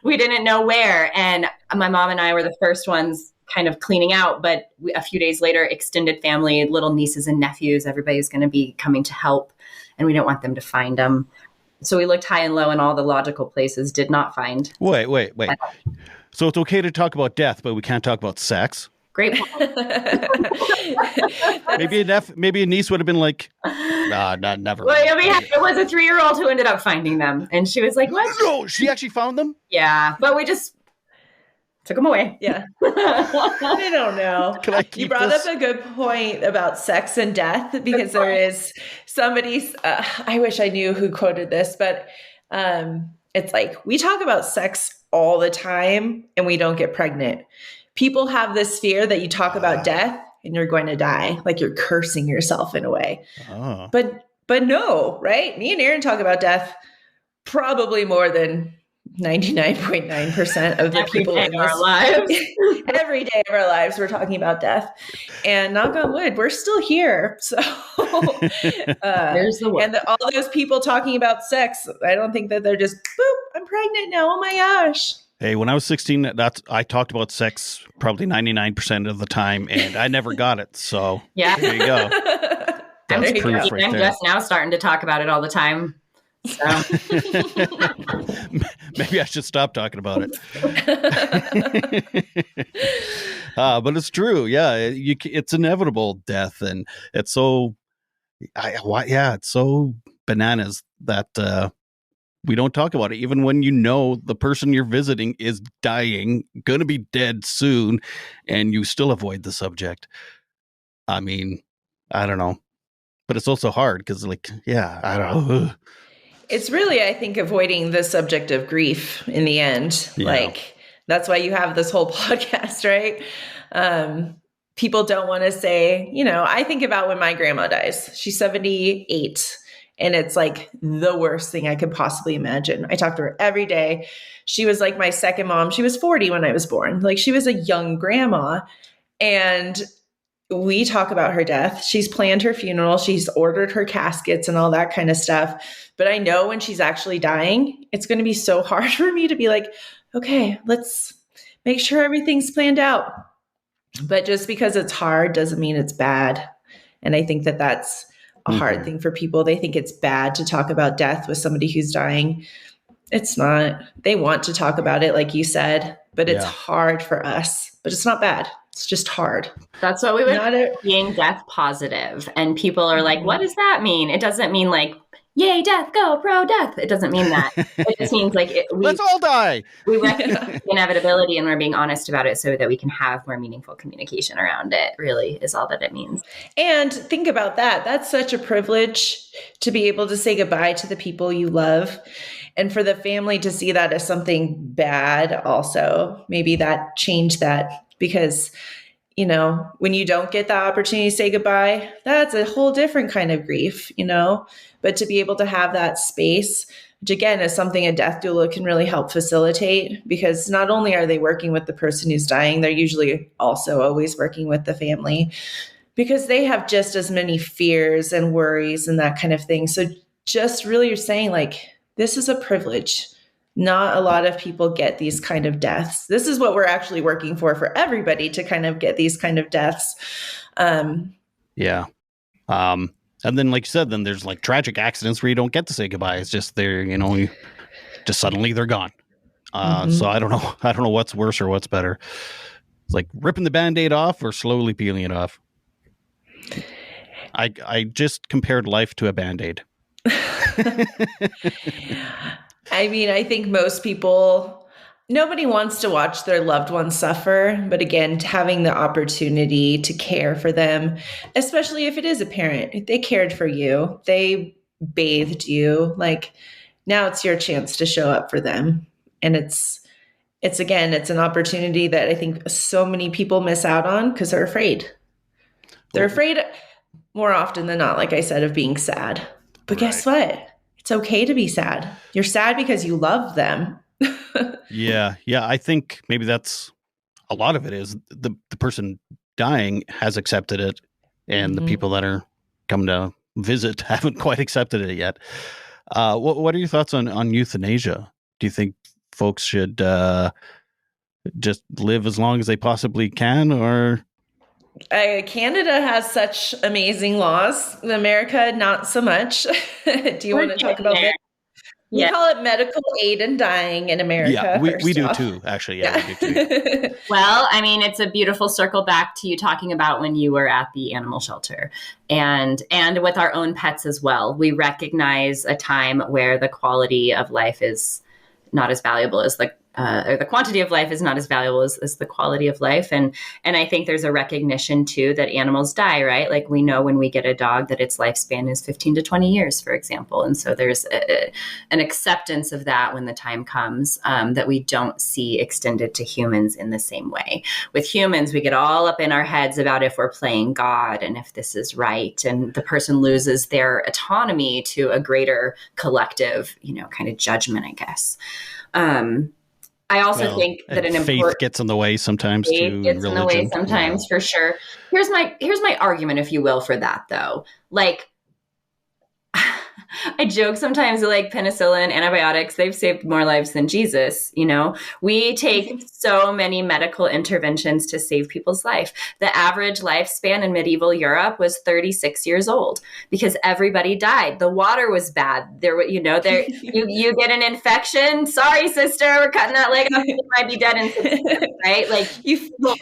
we didn't know where. And my mom and I were the first ones kind of cleaning out, but a few days later, extended family, little nieces and nephews, everybody's going to be coming to help, and we don't want them to find them. So we looked high and low in all the logical places, did not find. Wait. So it's okay to talk about death, but we can't talk about sex? Great point. maybe a niece would have been like, never. Well, it was a 3-year-old who ended up finding them. And she was like, what? No, she actually found them? Yeah. But we just took them away. Yeah. I don't know. You brought up a good point about sex and death, because there is somebody's, I wish I knew who quoted this, but it's like, we talk about sex all the time and we don't get pregnant. People have this fear that you talk about death and you're going to die, like you're cursing yourself in a way. Oh. But no, right? Me and Erin talk about death probably more than 99.9% of the people in our lives. Every day of our lives, we're talking about death. And knock on wood, we're still here. So there's the word. And all those people talking about sex, I don't think that they're just, boop, I'm pregnant now. Oh my gosh. Hey, when I was 16, I talked about sex probably 99% of the time, and I never got it. So there you go. That's proof right I'm there. just now starting to talk about it all the time. So. Maybe I should stop talking about it. But it's true. Yeah, it's inevitable, death, and it's so. It's so bananas that we don't talk about it, even when the person you're visiting is dying, going to be dead soon, and you still avoid the subject. I mean, I don't know. But it's also hard because, like, yeah, I don't know. It's really, I think, avoiding the subject of grief in the end. Yeah. Like, that's why you have this whole podcast, right? People don't want to say, I think about when my grandma dies. She's 78, and it's like the worst thing I could possibly imagine. I talk to her every day. She was like my second mom. She was 40 when I was born. Like, she was a young grandma. And we talk about her death. She's planned her funeral. She's ordered her caskets and all that kind of stuff. But I know when she's actually dying, it's going to be so hard for me to be like, okay, let's make sure everything's planned out. But just because it's hard doesn't mean it's bad. And I think that that's a hard thing for people. They think it's bad to talk about death with somebody who's dying. It's not. They want to talk about it, like you said, but it's hard for us. But it's not bad. It's just hard. That's what we would being death positive. And people are like, what does that mean? It doesn't mean like, yay, death, go, pro death. It doesn't mean that. It just means like, let's all die. We recognize the inevitability and we're being honest about it so that we can have more meaningful communication around it, really, is all that it means. And think about that. That's such a privilege to be able to say goodbye to the people you love. And for the family to see that as something bad also, maybe that changed that. Because, when you don't get the opportunity to say goodbye, that's a whole different kind of grief, But to be able to have that space, which again is something a death doula can really help facilitate, because not only are they working with the person who's dying, they're usually also always working with the family, because they have just as many fears and worries and that kind of thing. So just really you're saying like, this is a privilege. Not a lot of people get these kind of deaths. This is what we're actually working for everybody to kind of get these kind of deaths. Yeah. And then, like you said, then there's like tragic accidents where you don't get to say goodbye. It's just they're, just suddenly they're gone. So I don't know what's worse or what's better. It's like ripping the Band-Aid off or slowly peeling it off. I just compared life to a Band-Aid. I mean, I think most people, nobody wants to watch their loved ones suffer. But again, having the opportunity to care for them, especially if it is a parent, they cared for you, they bathed you, like now it's your chance to show up for them. And it's an opportunity that I think so many people miss out on because they're afraid. They're afraid more often than not, like I said, of being sad. But guess what? It's okay to be sad. You're sad because you love them. Yeah. I think maybe that's a lot of it is the person dying has accepted it, and the people that are coming to visit haven't quite accepted it yet. What are your thoughts on euthanasia? Do you think folks should just live as long as they possibly can, or? Canada has such amazing laws. In America, not so much. Do you want to talk about that? We call it medical aid in dying in America. Yeah, we do too, actually. Yeah, we do too. Well, I mean, it's a beautiful circle back to you talking about when you were at the animal shelter and with our own pets as well. We recognize a time where the quality of life is not as valuable as or the quantity of life is not as valuable as the quality of life. And I think there's a recognition too that animals die, right? Like we know when we get a dog that its lifespan is 15 to 20 years, for example. And so there's an acceptance of that when the time comes, that we don't see extended to humans in the same way. With humans, we get all up in our heads about if we're playing God and if this is right. And the person loses their autonomy to a greater collective, kind of judgment, I guess. I also think that faith gets in the way sometimes too. Faith gets in the way sometimes, for sure. Here's my argument, if you will, for that though. Like, I joke sometimes like penicillin, antibiotics, they've saved more lives than Jesus. We take so many medical interventions to save people's life. The average lifespan in medieval Europe was 36 years old because everybody died. The water was bad. You get an infection. Sorry, sister, we're cutting that leg off. You might be dead in 6 years, right? Like people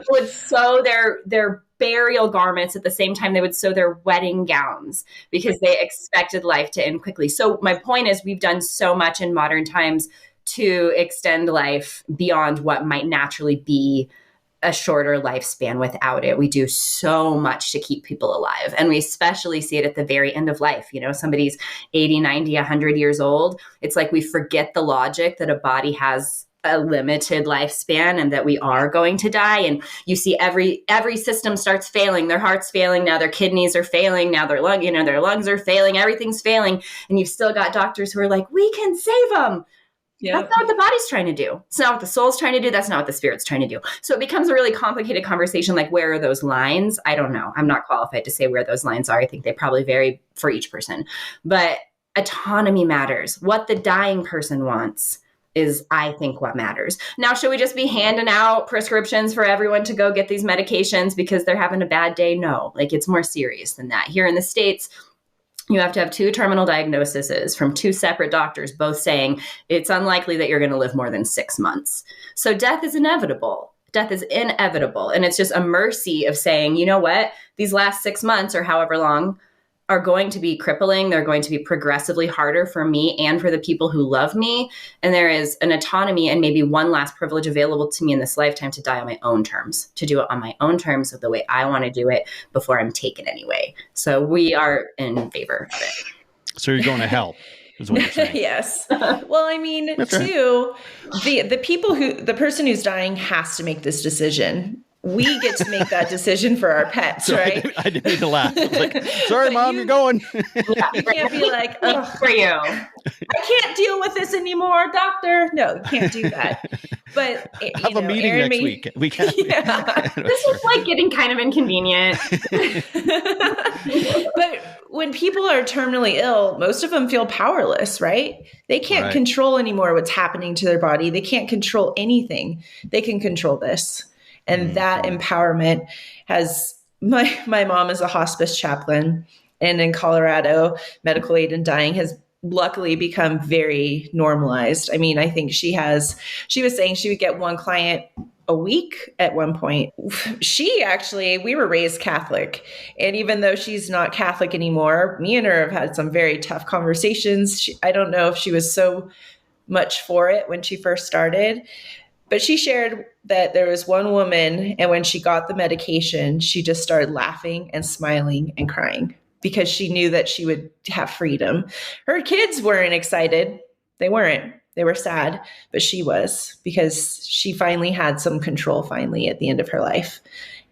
would sew their burial garments at the same time they would sew their wedding gowns because they expected life to end quickly. So my point is we've done so much in modern times to extend life beyond what might naturally be a shorter lifespan without it. We do so much to keep people alive. And we especially see it at the very end of life. You know, somebody's 80, 90, 100 years old. It's like we forget the logic that a body has a limited lifespan and that we are going to die. And you see every system starts failing. Their heart's failing now, their kidneys are failing now, their lungs are failing, everything's failing. And you've still got doctors who are like, we can save them. Yep. That's not what the body's trying to do. It's not what the soul's trying to do. That's not what the spirit's trying to do. So it becomes a really complicated conversation. Like, where are those lines? I don't know. I'm not qualified to say where those lines are. I think they probably vary for each person. But autonomy matters. What the dying person wants is, I think, what matters. Now, should we just be handing out prescriptions for everyone to go get these medications because they're having a bad day? No. Like, it's more serious than that. Here in the States, you have to have 2 terminal diagnoses from 2 separate doctors, both saying it's unlikely that you're going to live more than 6 months. So death is inevitable. Death is inevitable. And it's just a mercy of saying, you know what, these last 6 months or however long are going to be crippling. They're going to be progressively harder for me and for the people who love me. And there is an autonomy and maybe one last privilege available to me in this lifetime to die on my own terms, to do it on my own terms of the way I want to do it before I'm taken anyway. So we are in favor of it. So you're going to hell, is what you're saying. Yes. Well, I mean, too, the person who's dying has to make this decision. We get to make that decision for our pets, so right? I didn't mean to laugh. I was like, sorry, Mom, you're going. You can't be like, oh, for you. I can't deal with this anymore, doctor. No, you can't do that. But have a meeting Erin next week. We can't. Yeah. This is like getting kind of inconvenient. But when people are terminally ill, most of them feel powerless, right? They can't control anymore what's happening to their body. They can't control anything. They can control this. And that empowerment has, my mom is a hospice chaplain, and in Colorado, medical aid in dying has luckily become very normalized. I mean, I think she was saying she would get one client a week at one point. We were raised Catholic. And even though she's not Catholic anymore, me and her have had some very tough conversations. I don't know if she was so much for it when she first started. But she shared that there was one woman, and when she got the medication, she just started laughing and smiling and crying because she knew that she would have freedom. Her kids weren't excited. They weren't. They were sad, but she was, because she finally had some control finally at the end of her life,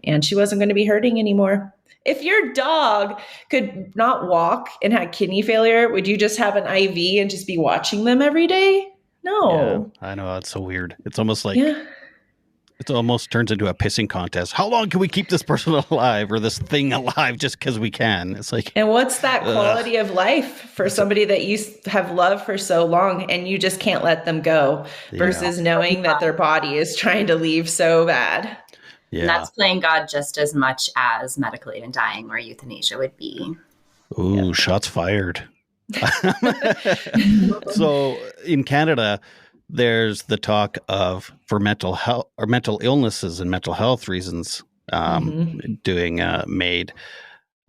and she wasn't going to be hurting anymore. If your dog could not walk and had kidney failure, would you just have an IV and just be watching them every day? No. Yeah, I know. It's so weird. It's almost like it almost turns into a pissing contest. How long can we keep this person alive or this thing alive just because we can? It's like, and what's that quality of life for somebody that you have loved for so long and you just can't let them go versus knowing that their body is trying to leave so bad? Yeah. And that's playing God just as much as medical aid in dying or euthanasia would be. Ooh, shots fired. So in Canada, there's the talk of, for mental health or mental illnesses and mental health reasons, doing MAID.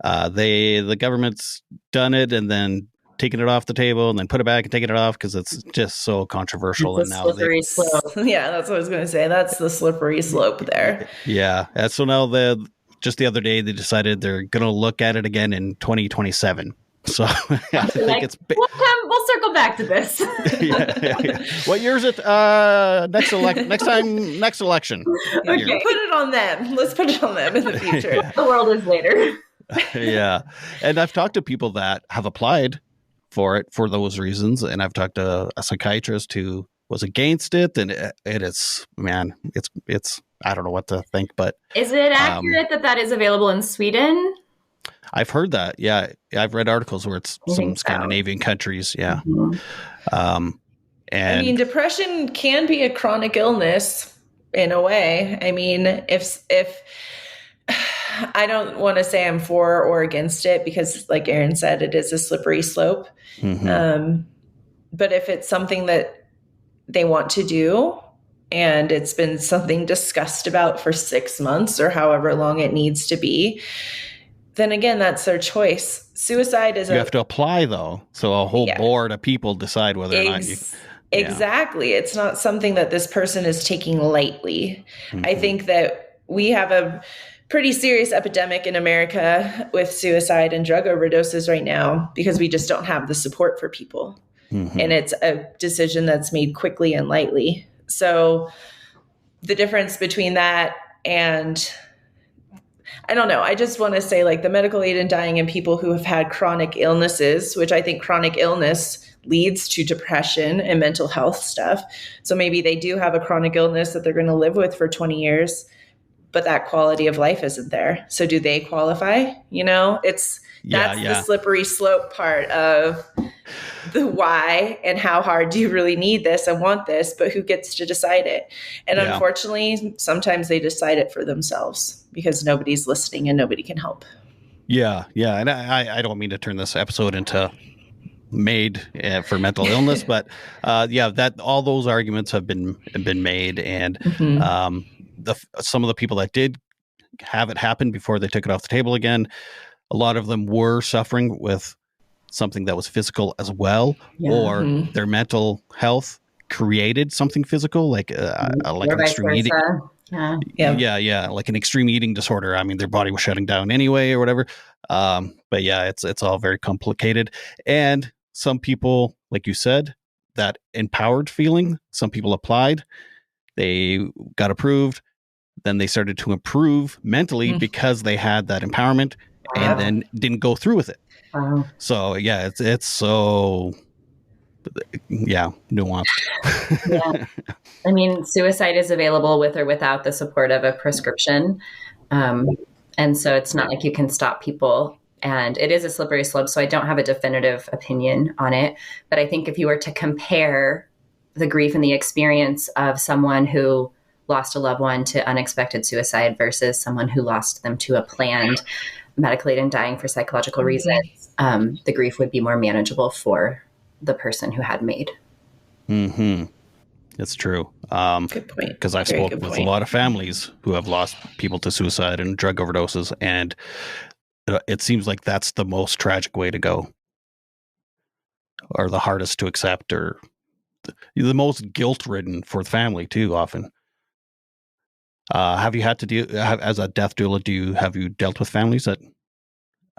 The government's done it and then taken it off the table and then put it back and taken it off because it's just so controversial. It's a slippery slope. Yeah, that's what I was going to say. That's the slippery slope there. Yeah. And so now just the other day, they decided they're going to look at it again in 2027. So I think we'll circle back to this. Yeah. What year is it? Next election. Okay. Put it on them. Let's put it on them in the future. The world is later. Yeah. And I've talked to people that have applied for it for those reasons. And I've talked to a psychiatrist who was against it. And it is, man, it's, I don't know what to think, but. Is it accurate that is available in Sweden? I've heard that. Yeah. I've read articles where it's some Scandinavian countries. Yeah. Mm-hmm. And I mean, depression can be a chronic illness in a way. I mean, if I don't want to say I'm for or against it because, like Erin said, it is a slippery slope. Mm-hmm. But if it's something that they want to do and it's been something discussed about for 6 months or however long it needs to be, then again, that's their choice. Suicide is you have to apply though. So a whole board of people decide whether or not you. Exactly. It's not something that this person is taking lightly. Mm-hmm. I think that we have a pretty serious epidemic in America with suicide and drug overdoses right now because we just don't have the support for people. Mm-hmm. And it's a decision that's made quickly and lightly. So the difference between that and, I don't know, I just want to say like the medical aid in dying in people who have had chronic illnesses, which I think chronic illness leads to depression and mental health stuff. So maybe they do have a chronic illness that they're going to live with for 20 years, but that quality of life isn't there. So do they qualify? You know, that's the slippery slope part of the why and how hard do you really need this and want this, but who gets to decide it? And unfortunately, sometimes they decide it for themselves because nobody's listening and nobody can help. Yeah. Yeah. And I don't mean to turn this episode into made for mental illness, but that all those arguments have been made. And some of the people that did have it happen before they took it off the table again, a lot of them were suffering with something that was physical as well, or their mental health created something physical, like an extreme eating. Like an extreme eating disorder. I mean, their body was shutting down anyway, or whatever. But yeah, it's all very complicated. And some people, like you said, that empowered feeling, some people applied, they got approved, then they started to improve mentally because they had that empowerment, and then didn't go through with it. Wow. So yeah, it's so nuanced. Yeah. I mean, suicide is available with or without the support of a prescription. And so it's not like you can stop people, and it is a slippery slope. So I don't have a definitive opinion on it, but I think if you were to compare the grief and the experience of someone who lost a loved one to unexpected suicide versus someone who lost them to a planned medical aid in dying for psychological reasons, the grief would be more manageable for the person who had MAID. Mm-hmm. That's true. Good point. Because I've spoken with a lot of families who have lost people to suicide and drug overdoses, and it seems like that's the most tragic way to go, or the hardest to accept, or the most guilt-ridden for the family too, often. Have you had to deal as a death doula? Have you dealt with families that,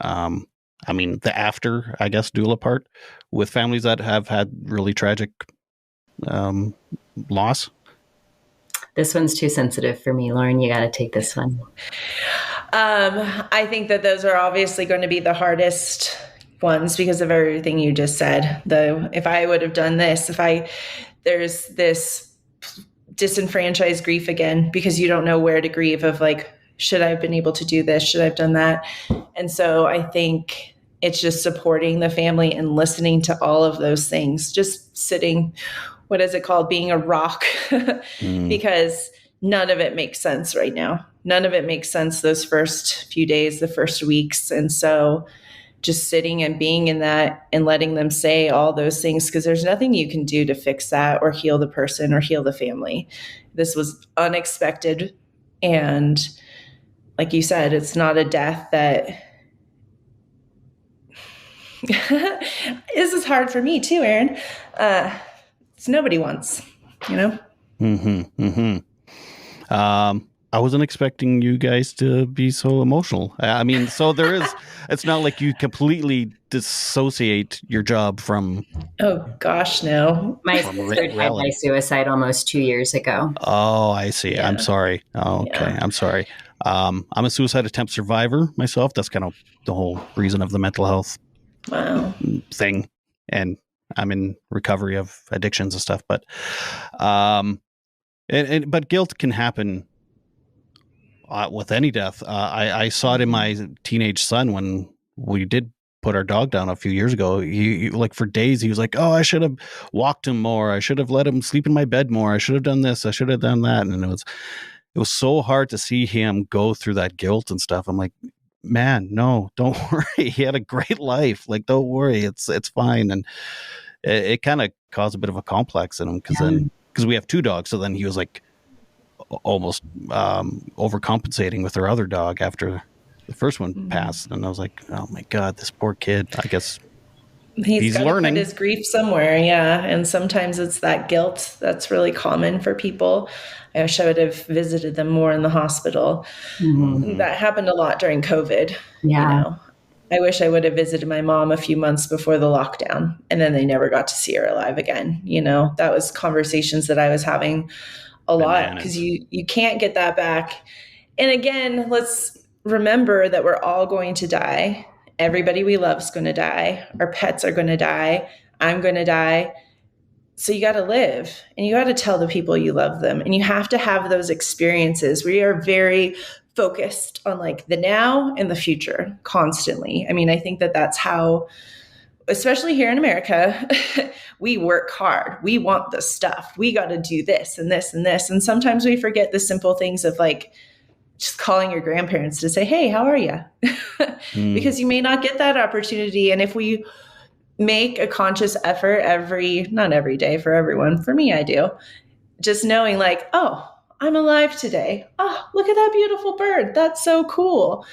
I mean, the after, I guess, doula part, with families that have had really tragic loss? This one's too sensitive for me, Lauren. You got to take this one. I think that those are obviously going to be the hardest ones because of everything you just said. Though, if I would have done this, there's this disenfranchised grief again, because you don't know where to grieve of like, should I have been able to do this? Should I have done that? And so I think it's just supporting the family and listening to all of those things, just sitting, what is it called? Being a rock, because none of it makes sense right now. None of it makes sense those first few days, the first weeks. And so just sitting and being in that and letting them say all those things, because there's nothing you can do to fix that or heal the person or heal the family. This was unexpected. And like you said, it's not a death that this is hard for me too, Erin. It's nobody wants, you know? Mm-hmm. Mm-hmm. I wasn't expecting you guys to be so emotional. I mean, so there is, it's not like you completely dissociate your job from. Oh gosh, no. My sister died by suicide almost 2 years ago. Oh, I see. Yeah. I'm sorry. Oh, okay. Yeah. I'm sorry. I'm a suicide attempt survivor myself. That's kind of the whole reason of the mental health thing. And I'm in recovery of addictions and stuff, but, but guilt can happen with any death. I saw it in my teenage son when we did put our dog down a few years ago. He like for days, he was like, oh, I should have walked him more. I should have let him sleep in my bed more. I should have done this. I should have done that. And it was so hard to see him go through that guilt and stuff. I'm like, man, no, don't worry. He had a great life. Like, don't worry. It's fine. And it kind of caused a bit of a complex in him because we have two dogs. So then he was like, almost overcompensating with our other dog after the first one passed. And I was like, oh my God, this poor kid. I guess He's got to learning. put his grief somewhere. Yeah. And sometimes it's that guilt that's really common for people. I wish I would have visited them more in the hospital. Mm-hmm. That happened a lot during COVID. Yeah. You know, I wish I would have visited my mom a few months before the lockdown, and then they never got to see her alive again. You know, that was conversations that I was having a lot, because you can't get that back. And again, let's remember that we're all going to die. Everybody we love is going to die. Our pets are going to die. I'm going to die. So you got to live, and you got to tell the people you love them, and you have to have those experiences. We are very focused on like the now and the future constantly. I mean, I think that that's how, especially here in America, we work hard. We want the stuff. We got to do this and this and this. And sometimes we forget the simple things of like just calling your grandparents to say, hey, how are you? Because you may not get that opportunity. And if we make a conscious effort not every day for everyone, for me, I do, just knowing like, oh, I'm alive today. Oh, look at that beautiful bird. That's so cool.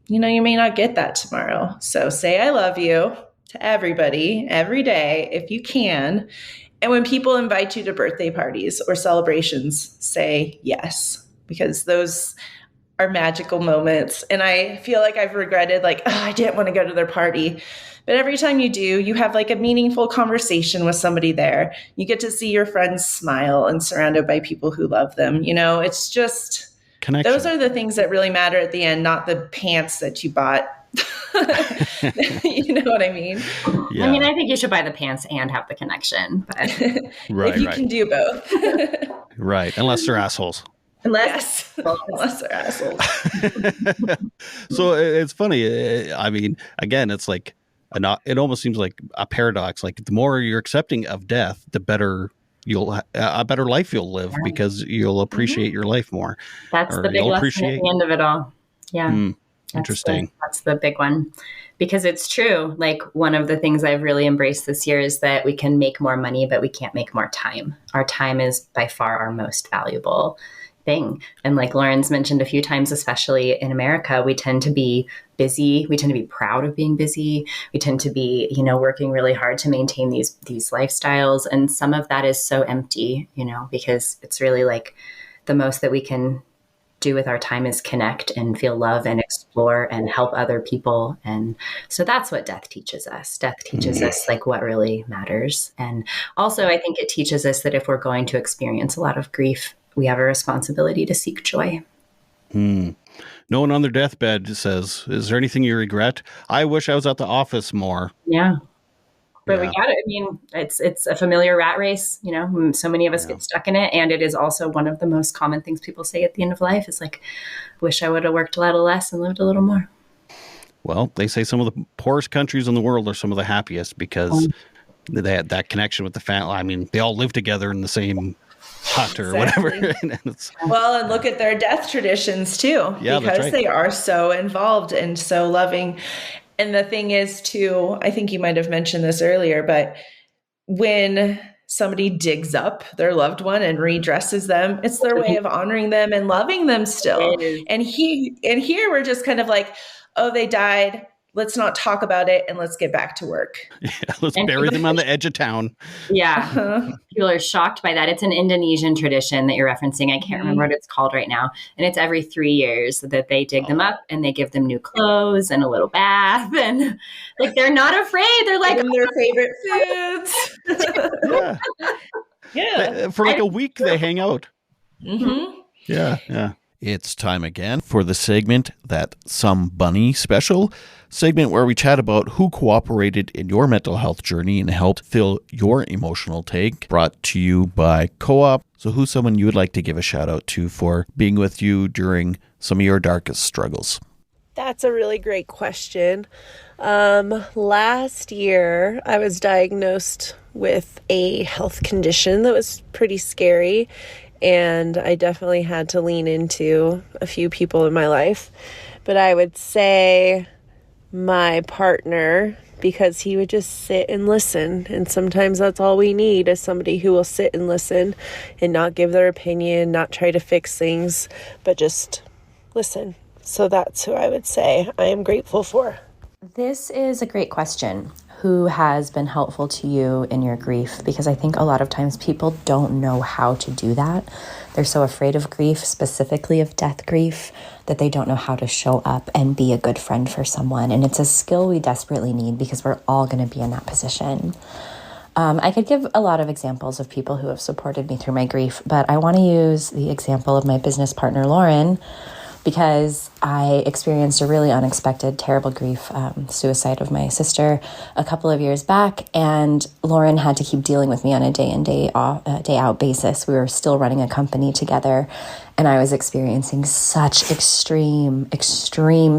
You know, you may not get that tomorrow. So say I love you to everybody every day if you can. And when people invite you to birthday parties or celebrations, say yes, because those are magical moments. And I feel like I've regretted like, oh, I didn't want to go to their party. But every time you do, you have like a meaningful conversation with somebody there. You get to see your friends smile and surrounded by people who love them. You know, it's just connection. Those are the things that really matter at the end, not the pants that you bought. You know what I mean? Yeah. I mean, I think you should buy the pants and have the connection. But if you can do both. Right. Unless they're assholes. Unless they're assholes. So it's funny. I mean, again, it's like, it almost seems like a paradox. Like the more you're accepting of death, the better a better life you'll live, because you'll appreciate your life more. That's the big lesson at the end of it all. Yeah. Interesting. That's the big one, because it's true. Like one of the things I've really embraced this year is that we can make more money, but we can't make more time. Our time is by far our most valuable thing. And like Lauren's mentioned a few times, especially in America, we tend to be busy. We tend to be proud of being busy. We tend to be, you know, working really hard to maintain these lifestyles. And some of that is so empty, you know, because it's really like the most that we can do with our time is connect and feel love and explore and help other people. And so that's what death teaches us. Death teaches us like what really matters. And also I think it teaches us that if we're going to experience a lot of grief, we have a responsibility to seek joy. No one on their deathbed says, is there anything you regret? I wish I was at the office more. Yeah. But we got it. I mean, it's a familiar rat race, you know, so many of us get stuck in it. And it is also one of the most common things people say at the end of life is like, wish I would have worked a little less and lived a little more. Well, they say some of the poorest countries in the world are some of the happiest because they had that connection with the family. I mean, they all live together in the same hut or whatever. Well, and look at their death traditions too, because they are so involved and so loving. And the thing is too, I think you might have mentioned this earlier, but when somebody digs up their loved one and redresses them, it's their way of honoring them and loving them still. And here we're just kind of like, oh, they died. Let's not talk about it and let's get back to work. Yeah, let's bury them on the edge of town. Yeah. People are shocked by that. It's an Indonesian tradition that you're referencing. I can't remember what it's called right now. And it's every 3 years that they dig them up and they give them new clothes and a little bath. And like, they're not afraid. They're like, their favorite foods. Yeah. For like a week, they hang out. Mm-hmm. Yeah. It's time again for the segment that Some Bunny Special, segment where we chat about who cooperated in your mental health journey and helped fill your emotional tank, brought to you by Co-op. So who's someone you would like to give a shout out to for being with you during some of your darkest struggles? That's a really great question. Last year, I was diagnosed with a health condition that was pretty scary. And I definitely had to lean into a few people in my life. But I would say my partner, because he would just sit and listen. And sometimes that's all we need is somebody who will sit and listen and not give their opinion, not try to fix things, but just listen. So that's who I would say I am grateful for. This is a great question. who has been helpful to you in your grief, because I think a lot of times people don't know how to do that. They're so afraid of grief, specifically of death grief, that they don't know how to show up and be a good friend for someone. And it's a skill we desperately need because we're all going to be in that position. I could give a lot of examples of people who have supported me through my grief, but I want to use the example of my business partner, Lauren, because I experienced a really unexpected, terrible grief, suicide of my sister a couple of years back, and Lauren had to keep dealing with me on a day in, day out basis. We were still running a company together, and I was experiencing such extreme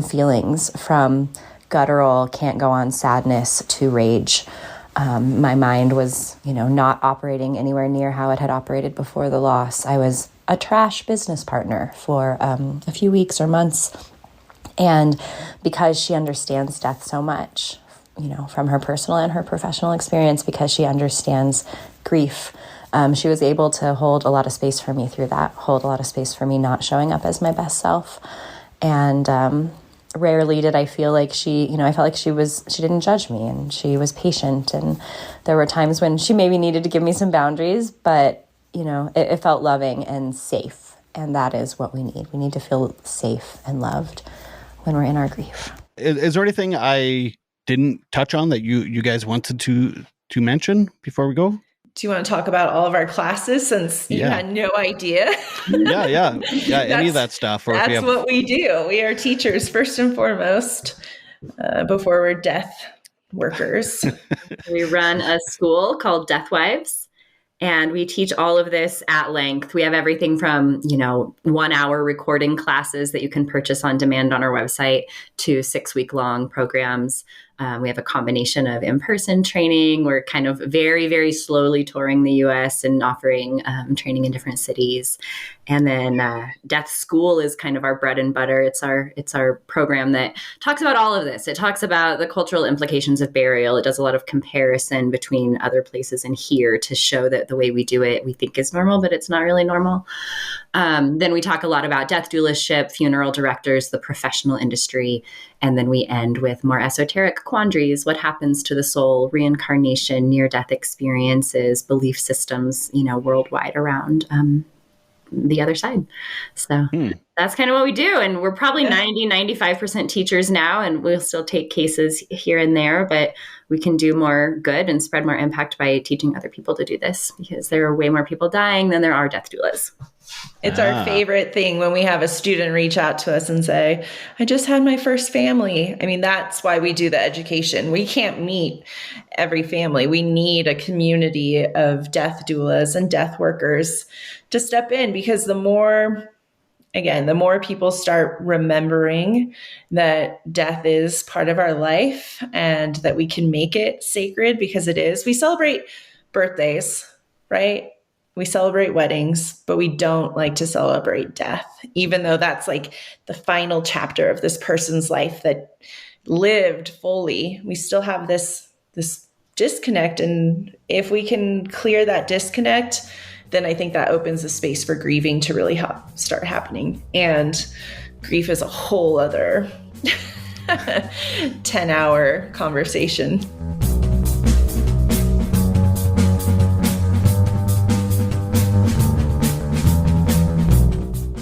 feelings, from guttural, can't go on sadness to rage. My mind was, not operating anywhere near how it had operated before the loss. I was a trash business partner for a few weeks or months. And because she understands death so much, from her personal and her professional experience, because she understands grief, she was able to hold a lot of space for me through that, hold a lot of space for me not showing up as my best self. And rarely did I feel like she didn't judge me, and she was patient. And there were times when she maybe needed to give me some boundaries, but it felt loving and safe. And that is what we need. We need to feel safe and loved when we're in our grief. Is there anything I didn't touch on that you guys wanted to mention before we go? Do you want to talk about all of our classes, since you had no idea? Yeah. Any of that stuff. Or that's what we do. We are teachers first and foremost, before we're death workers. We run a school called Death Wives, and we teach all of this at length. We have everything from, 1 hour recording classes that you can purchase on demand on our website to 6-week-long programs. We have a combination of in-person training. We're kind of very, very slowly touring the U.S. and offering training in different cities. And then Death School is kind of our bread and butter. It's our program that talks about all of this. It talks about the cultural implications of burial. It does a lot of comparison between other places and here to show that the way we do it, we think is normal, but it's not really normal. Then we talk a lot about death doulaship, funeral directors, the professional industry. And then we end with more esoteric quandaries: what happens to the soul, reincarnation, near-death experiences, belief systems, worldwide around the other side. So that's kind of what we do. And we're probably 95% teachers now, and we'll still take cases here and there, but we can do more good and spread more impact by teaching other people to do this, because there are way more people dying than there are death doulas. It's our favorite thing when we have a student reach out to us and say, I just had my first family. I mean, that's why we do the education. We can't meet every family. We need a community of death doulas and death workers to step in, because the more people start remembering that death is part of our life and that we can make it sacred, because it is. We celebrate birthdays, right? We celebrate weddings, but we don't like to celebrate death, even though that's like the final chapter of this person's life that lived fully. We still have this disconnect. And if we can clear that disconnect, then I think that opens the space for grieving to really start happening. And grief is a whole other 10-hour conversation.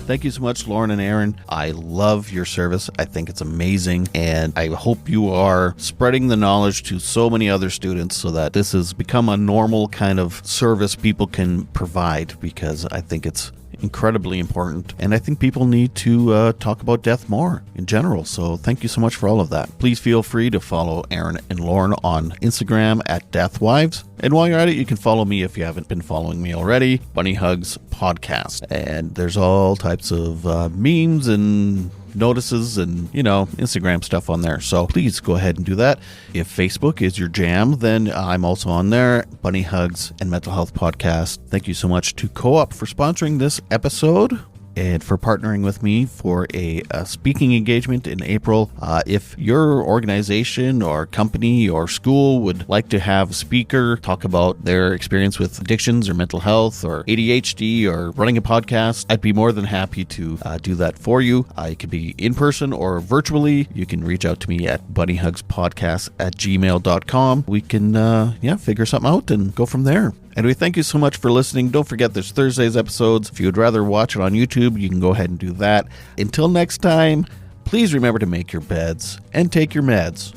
Thank you so much, Lauren and Erin. I love your service. I think it's amazing. And I hope you are spreading the knowledge to so many other students so that this has become a normal kind of service people can provide, because I think it's incredibly important. And I think people need to talk about death more in general. So thank you so much for all of that. Please feel free to follow Erin and Lauren on Instagram at Deathwives. And while you're at it, you can follow me if you haven't been following me already, Bunny Hugs Podcast. And there's all types of memes and notices and, Instagram stuff on there. So please go ahead and do that. If Facebook is your jam, then I'm also on there, Bunny Hugs and Mental Health Podcast. Thank you so much to Co-op for sponsoring this episode. and for partnering with me for a speaking engagement in April. If your organization or company or school would like to have a speaker talk about their experience with addictions or mental health or ADHD or running a podcast, I'd be more than happy to do that for you. It could be in person or virtually. You can reach out to me at bunnyhugspodcast@gmail.com. We can figure something out and go from there. And we thank you so much for listening. Don't forget there's Thursday's episodes. If you would rather watch it on YouTube, you can go ahead and do that. Until next time, please remember to make your beds and take your meds.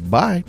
Bye.